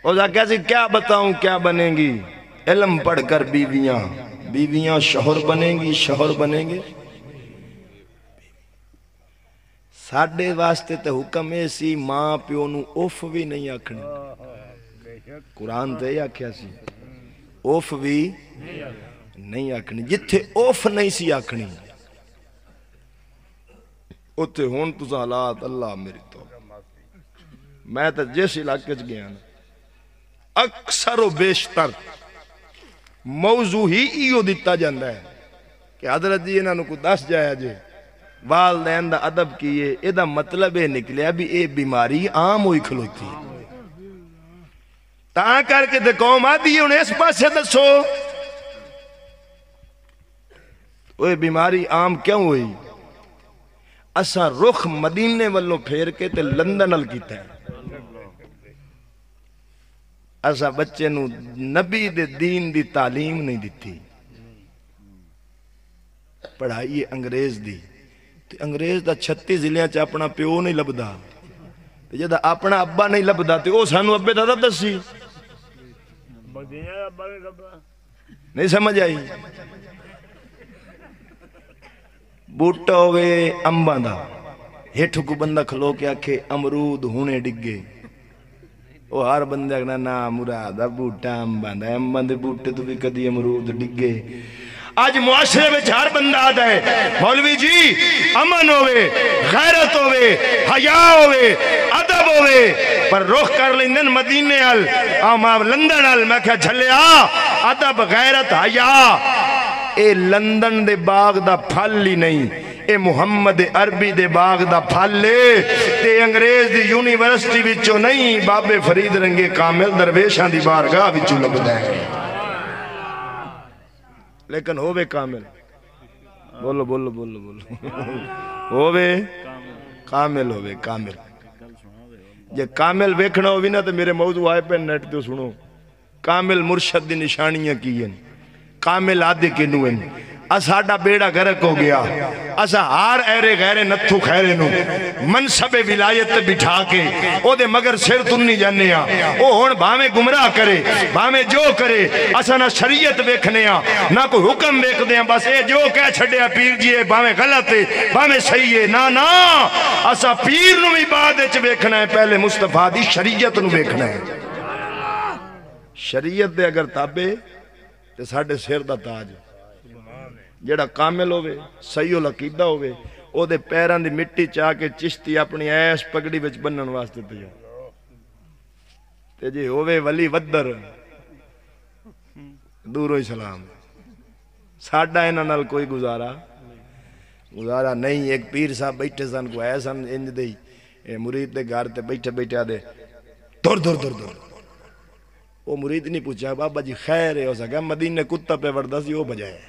اوزا کیسے کیا بتاؤں کیا بنیں گی علم پڑھ کر بیویاں شوہر بنیں گی شوہر بنیں گے ساڑھے واسطے تے حکم ایسی ماں پیو نو اوف بھی نہیں آکھنی قرآن تے ہی آکھیا سی اوف بھی نہیں آکھنی جتھے اوف نہیں سی آکھنی اتھے ہون تُسا حالات اللہ میری تو میں تو جیس علاقے چ گیا نا اکثر و بیشتر موضوع ہی ایو دیتا جاندہ ہے کہ حضرت جی انہاں نو کو دس جایا جے والدین دا ادب کیے ایدہ مطلب ہے نکلے ابھی اے بیماری عام ہوئی کھلوتی تاں کر کے دے قوم آدھی انہیں اس پاس سے دسو وہ بیماری عام کیوں ہوئی اسا رخ مدینے والوں پھیر کے تے لندن ال کیتا ہے اسا بچے نو نبی دے دین دی تعلیم نہیں دیتی پڑھائی انگریز دی انگریز دا 36 ضلعیں چا اپنا پیو نہیں لبدا جدہ اپنا ابا نہیں لبدا تے او سانو ابے دا دسی نہیں سمجھ آئی بوٹا ہوئے امباں دا ہیٹھو کو بندہ کھلو کے آکھے امرود ہونے ڈگے او ہر بندہ کہنا نا مرادہ بوٹا امباں دا امباں دے بوٹے تو بھی کدی امرود ڈگے آج معاشرے میں ہر بندہ آتا ہے مولوی جی امن ہوئے غیرت ہوئے حیاء ہوئے ادب ہوئے پر رخ کر لیندن مدینے ال لندن ال میں کہا جھلیا ادب غیرت حیاء اے لندن دے باغ دا پھل ہی نہیں اے محمد عربی دے باغ دا پھل لے تے انگریز دی یونیورسٹی وچوں نہیں بابے فرید رنگے کامل درویشاں دی بارگاہ وچوں لبدا ہے لیکن ہووے کامل بولو بولو بولو بولو ہووے کامل ہووے کامل جے کامل ویکھنا ہووی نا تو میرے موضوع آئے پہ نیٹ تو سنو کامل مرشد دی نشانیاں کی ہیں کامل آدھے کے نویں اساڑا بیڑا گرک ہو گیا اسا ہار ایرے غیرے نتھو خیرے نو منصب ولایت بٹھا کے او دے مگر سر تنی جانے او ہون بھامے گمراہ کرے بھامے جو کرے اسا نہ شریعت ویکھنے نہ کوئی حکم ویکھ دیں بس اے جو کہہ چھڑیا پیر جی بھامے غلط ہے بھامے صحیح ہے نا اسا پیر نو بھی بعد اچ ویکھنا ہے پہلے مصطفیٰ دی شریعت نو ویکھنا ہے شریعت دے اگر تابے تے ساڑھے سر دا تاج جڑا کامل ہوئے صحیح العقیدہ ہوئے او دے پیران دی مٹی چاہ کے چشتی اپنی ایس پگڑی بچ بنن واسطے تے جی ہوئے ولی ودر دورو اسلام ساڑھا انہاں نال کوئی گزارا نہیں ایک پیر صاحب بیٹھے سن کو ایسا انج دی مرید دے گھر تے بیٹھے آدھے دور وہ مرید نہیں پوچھا بابا جی خیر ہے ہو سکا مدینے کتا پہ وردہ سی وہ بجائے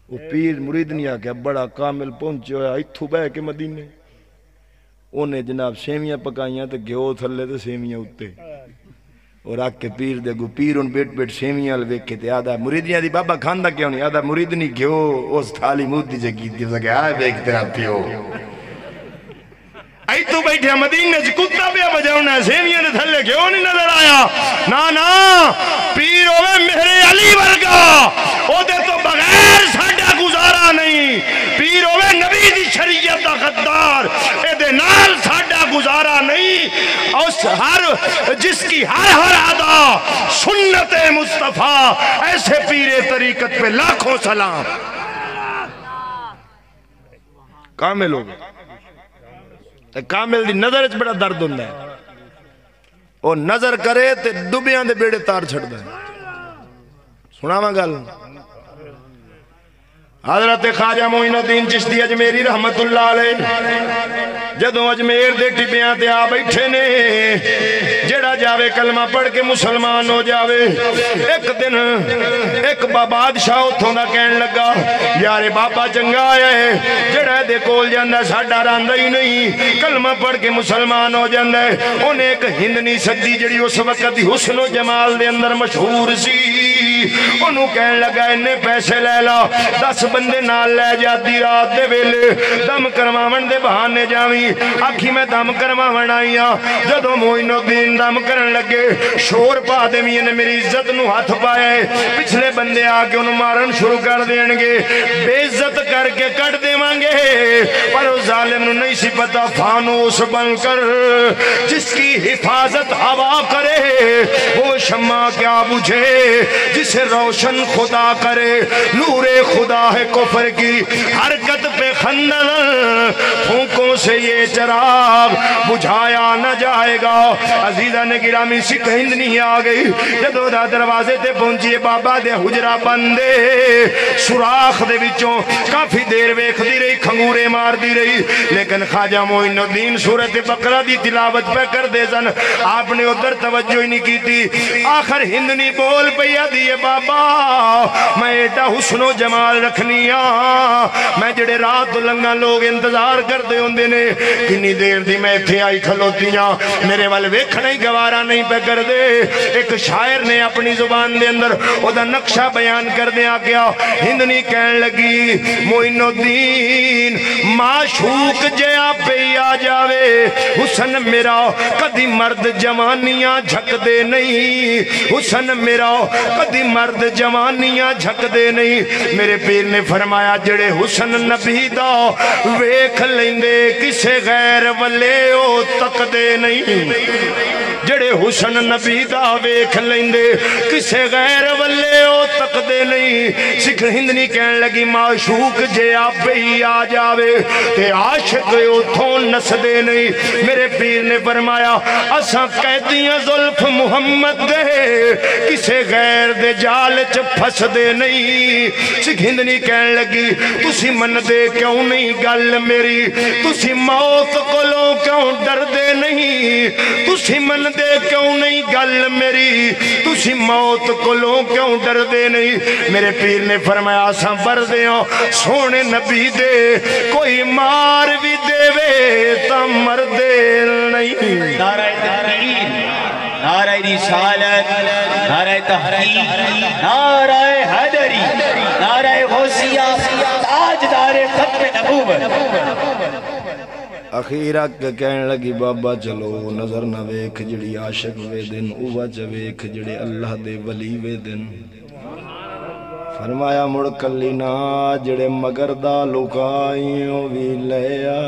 وہ پیر مرید نہیں آکے بڑا کامل پہنچے ہویا اتھو بے کے مدینے انہیں جناب سیمیاں پکائیاں تے گھیو تھلے تے سیمیاں اتے اور آکے کے پیر دے گو پیر ان بیٹ سیمیاں لویکھے تے آدھا مریدیاں دی بابا کھاندہ کیوں نہیں آدھا مرید نہیں گھیو اس تھالی مود دی جگی دی سکے آئے بیک تیرا پیو ای تو بیٹھے مدینے سے کتا پہ بجاؤنا ہے سیویاں نے تھلے کیوں نہیں نظر آیا نا پیر ہوئے میرے علی ورگا او دے تو بغیر ساڑھا گزارا نہیں پیر ہوئے نبی دی شریعت دا غدار اے دے نال ساڑھا گزارا نہیں اور جس کی ہر عدا سنت مصطفیٰ ایسے پیر طریقت پہ لاکھوں سلام کامل ہو گئے کامل دی نظر اچھ بڑا درد ہوندہ ہے وہ نظر کرے تے ڈبیاں دے بیڑے تار چھڑ دے سنا میں گل حضرت خواجہ معین الدین چشتی اجمیری رحمت اللہ علیہ جدوں اجمیر دے ٹبیاں تے آ بیٹھے نے جڑا جاوے کلمہ پڑھ کے مسلمان ہو جاوے ایک دن ایک بادشاہ اتھوں دا کہن لگا یارے بابا چنگا آیا ہے جڑا دے کول جاندہ ساڑھا راندہ ہی نہیں کلمہ پڑھ کے مسلمان ہو جاندہ ہے انہیں ایک ہندنی صدی جڑی اس وقت حسن و جمال دے اندر مشہور سی انہوں کہن لگا انہیں پیسے لے لا 10 بندے نال لے جاتی رات دے ویلے دم کرماون دے بہانے جاویں آکھی میں دم کرماون آئی ہاں جدوں معین الدین دم کرن لگے شور پا دے میاں نے میری عزت نو ہاتھ پائے پچھلے بندے آکے انہوں مارن شروع کر دیں گے بے عزت کر کے کٹ دے مانگے پر اس ظالم نو نہیں سی پتا فانوس بن کر جس کی حفاظت ہوا کرے وہ شمع کیا بجھے جسے روشن خدا کرے نور خدا ہے کفر کی حرکت پہ خندل پھونکوں سے یہ چراغ بجھایا نہ جائے گا عزیزہ نے گرامی سکھ ہند نہیں آگئی جدو دا دروازے تے پہنچیے بابا دے حجرہ بندے سوراخ دے وچوں کافی دیر ویکھ دی رہی کھنگورے مار دی رہی لیکن خواجہ معین الدین سورت بقرہ دی تلاوت پہ کر دے سن آپ نے ادھر توجہ ہی نہیں کی تھی آخر ہندنی بول پیا دیئے بابا میں ایڈا حسن و جمال رکھنیا میں جڑے رات لنگا لوگ انتظار کر دے ہوندے نے کنی دیر دی میں تھے آئی کھلوتیاں میرے والے ویکھنے ہی گوارا نہیں پہ کر دے ایک شاعر نے اپنی زبان دے اندر او دا نقشہ بیان کر دیا گیا ہندنی کہن لگی معین الدین معشوق جیا پہ آ جاوے حسن میرا کدی مرد جوانیاں جھک دے نہیں حسن میرا کدی مرد جوانیاں جھک دے نہیں میرے پیر نے فرمایا جڑے حسن نبی دا ویکھ لیندے کسے غیر والے او تک دے نہیں جڑے حسن نبی دا ویکھ لیندے کسے غیر والے او تک دے نہیں سکھ ہندنی کہن لگی معشوق جے آپ ہی آ جاوے تے عاشق اتھوں نس دے نہیں میرے پیر نے فرمایا اساں قیدیاں زلف محمد دے کسے غیر دے جال چ پھس دے نہیں سکھ ہندنی کہن لگی تسی من دے کیوں نہیں گل میری تسی موت کولوں کیوں ڈر دے نہیں تسی من دے کیوں نہیں گل میری تسی موت کولوں کیوں ڈر دے نہیں میرے پیر نے فرمایا ساں بر دیاں سونے نبی دے کوئی مار بھی دے وے تا مر دے نہیں نعرہ تکبیر نعرہ رسالت نعرہ تحقیق نعرہ حیدری نعرہ غوثیہ تاجدار ختم نبوت اخیرہ کہنے لگی بابا چلو نظر نہ ویکھ جڑی عاشق وے دن اوہ چا ویکھ جڑے اللہ دے ولی وے دن فرمایا مڑ کلی نا جڑے مگردہ لکائیوں بھی لیا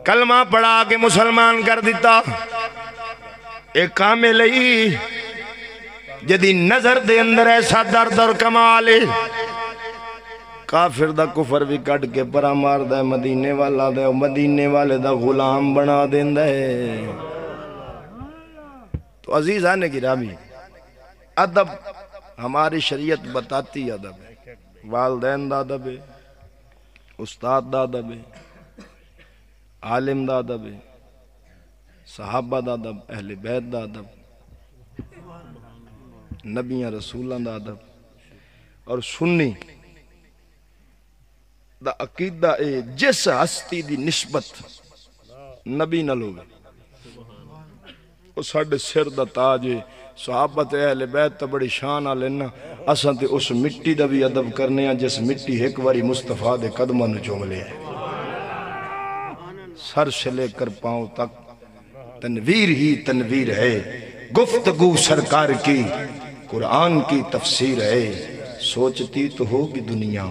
کلمہ پڑھا کے مسلمان کر دیتا ایک کامل ہی جدی نظر دے اندر ایسا درد اور کمال ہے کافر دا کفر بھی کٹ کے پرا مار دے مدینے والا دے مدینے والے دا غلام بنا دین دے تو عزیز آنے کی رامی ادب ہماری شریعت بتاتی ادب ہے والدین دا ادب ہے استاد دا ادب ہے عالم دا ادب ہے صحابہ دا ادب اہل بیت دا ادب نبیاں رسولاں دا ادب اور سنی دا عقیدہ اے جس ہستی دی نسبت نبی نہ لوگ وہ ساڑھے سر دا تاج ہے صحابت اہل بیت تا بڑی شان آ لینا اساں تے اس مٹی دا بھی ادب کرنے ہیں جس مٹی ایک واری مصطفیٰ دے قدمہ نو چوم لے ہے سر سے لے کر پاؤں تک تنویر ہی تنویر ہے، گفتگو سرکار کی قرآن کی تفسیر ہے، سوچتی تو ہوگی دنیا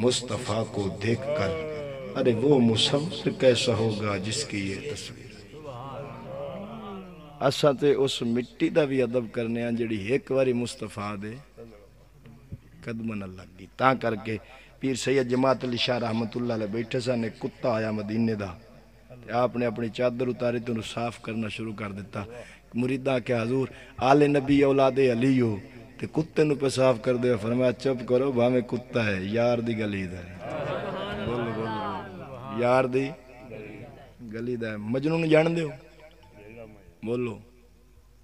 مصطفیٰ کو دیکھ کر، ارے وہ مصور کیسا ہوگا جس کی یہ تصویر ہے۔ اساں تے اس مٹی دا بھی ادب کرنے ہیں جڑی ایک واری مصطفیٰ دے قدمہ نہ لگ گئی۔ تاں کر کے پیر سید جماعت علی شاہ رحمت اللہ علیہ بیٹھے سانے کتا آیا مدینے دا، آپ نے اپنی چادر اتاری تو انہوں صاف کرنا شروع کر دیتا۔ مریدہ کہ حضور آل نبی اولاد علی ہو تے کتے نو پہ صاف کر دے، فرمایا چپ کرو بھامے کتا ہے، یار دی گلی دا ہے، بولو بولو یار دی گلی دا ہے۔ مجنون جان دے ہو، بولو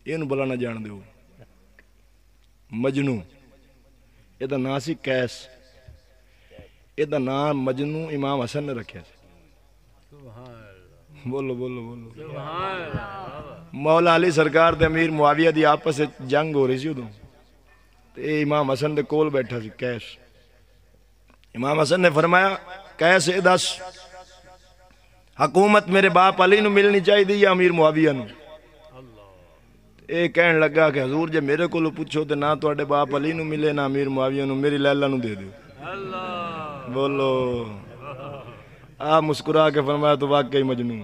یہ نو بلا نہ جان دے ہو۔ مجنون یہ دا نا سی کیس، یہ دا نا مجنون امام حسن نے رکھیا سی، بولو بولو بولو۔ مولا علی سرکار دے امیر معاویہ دی آپس سے جنگ ہو رہی سی ادھوں، تے امام حسن دے کول بیٹھا سی کیس۔ امام حسن نے فرمایا کیس اے دس حکومت میرے باپ علی نو ملنی چاہی دی یا امیر معاویہ نو؟ اے کہن لگا کہ حضور جے میرے کو پوچھو تے نہ تواڈے باپ علی نو ملے نہ امیر معاویہ نو، میری لیلہ نو دے دیو۔ بولو آپ مسکرا کے فرمایا تو واقعی مجنون۔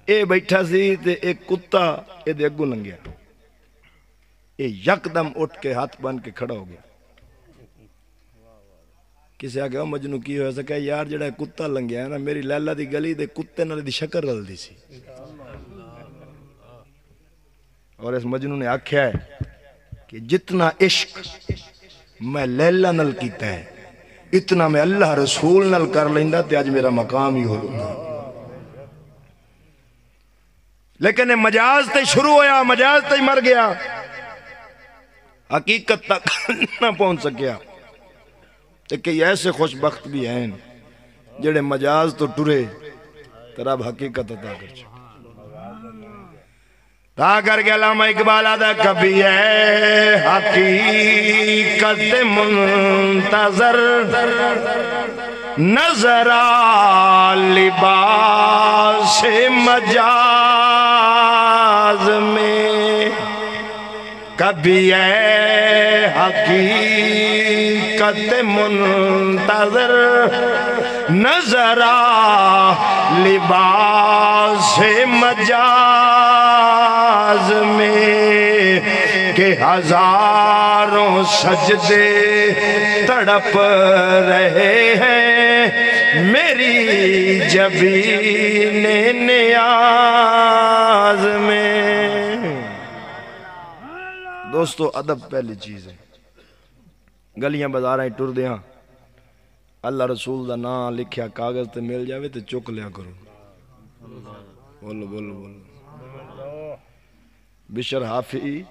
اے بیٹھا سی تے ایک کتا اے دے اگوں لنگیا، اے یکدم اٹھ کے ہاتھ بن کے کھڑا ہو گیا۔ کسی آگے مجنون کی ہویا سکا یار جڑا کتا لنگیا ہے نا میری لیلہ دی گلی دے کتے نال دی شکر رل دی سی۔ اور اس مجنون نے آکھیا ہے کہ جتنا عشق میں لیلہ نال کیتا ہے اتنا میں اللہ رسول نال کر لیندہ تے آج میرا مقام ہی ہو گا۔ لیکن مجاز تے شروع ہویا، مجاز تے مر گیا، حقیقت تک نہ پہنچ سکیا۔ کہ ایسے خوش بخت بھی ہیں جڑے مجاز تو ٹرے تراب حقیقت عطا کر چھو۔ تا کر کے علامہ اقبال آدھا کبھی ہے حقیقت منتظر نظر آ لباس مجاز میں، کبھی ہے حقیقت منتظر نظر آ لباس مجاز میں، کہ ہزاروں سجدے تڑپ رہے ہیں میری جبین نیاز میں۔ دوستو ادب پہلی چیز ہے، گلیاں بازاراں ٹر دیاں اللہ رسول دا نام لکھیا کاغذ تے مل جاوے تے چک لیا کرو۔ بولو بولو بولو۔ بشر حافی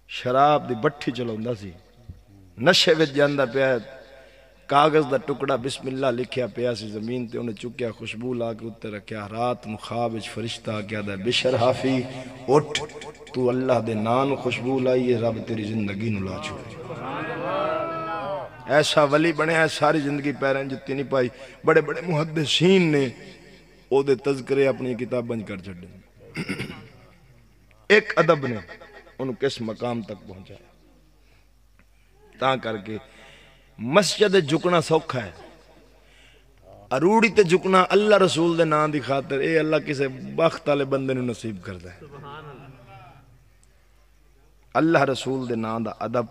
شراب دی بٹھی چلاوندا سی، نشے وچ جاندا پیا، کاغذ دا ٹکڑا بسم اللہ لکھیا پیا سی زمین تے انہیں چکیا، خوشبو لا کے اتر رکھیا، رات خواب وچ فرشتہ کیا دا بشر حافی اٹھ تو اللہ دے نام خوشبو لائی، رب تیری زندگی نو لا چھوڑے۔ ایسا ولی بنے ہے، ساری زندگی پیریں جتی نہیں پائی، بڑے بڑے محدثین نے او دے تذکرے اپنی کتاب بنج کر چھڑے۔ ایک ادب نے انہوں کس مقام تک پہنچا، تاں کر کے مسجد جھکنا سوکھا ہے، اروڑی تے جھکنا اللہ رسول دے نام دی خاطر اے اللہ کسے بخت والے بندے نو نصیب کردا ہے۔ اللہ رسول دے نام دا ادب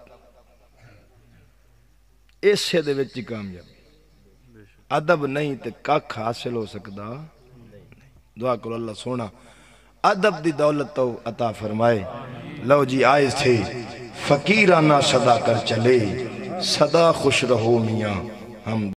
ایسے دے وچ کامیاب، ادب نہیں تے کاکھ حاصل ہو سکدا۔ دعا کرو اللہ سونا ادب دی دولت تو عطا فرمائے۔ لو جی آئے تھے فقیرانہ صدا کر چلے، صدا خوش رہو میاں ہم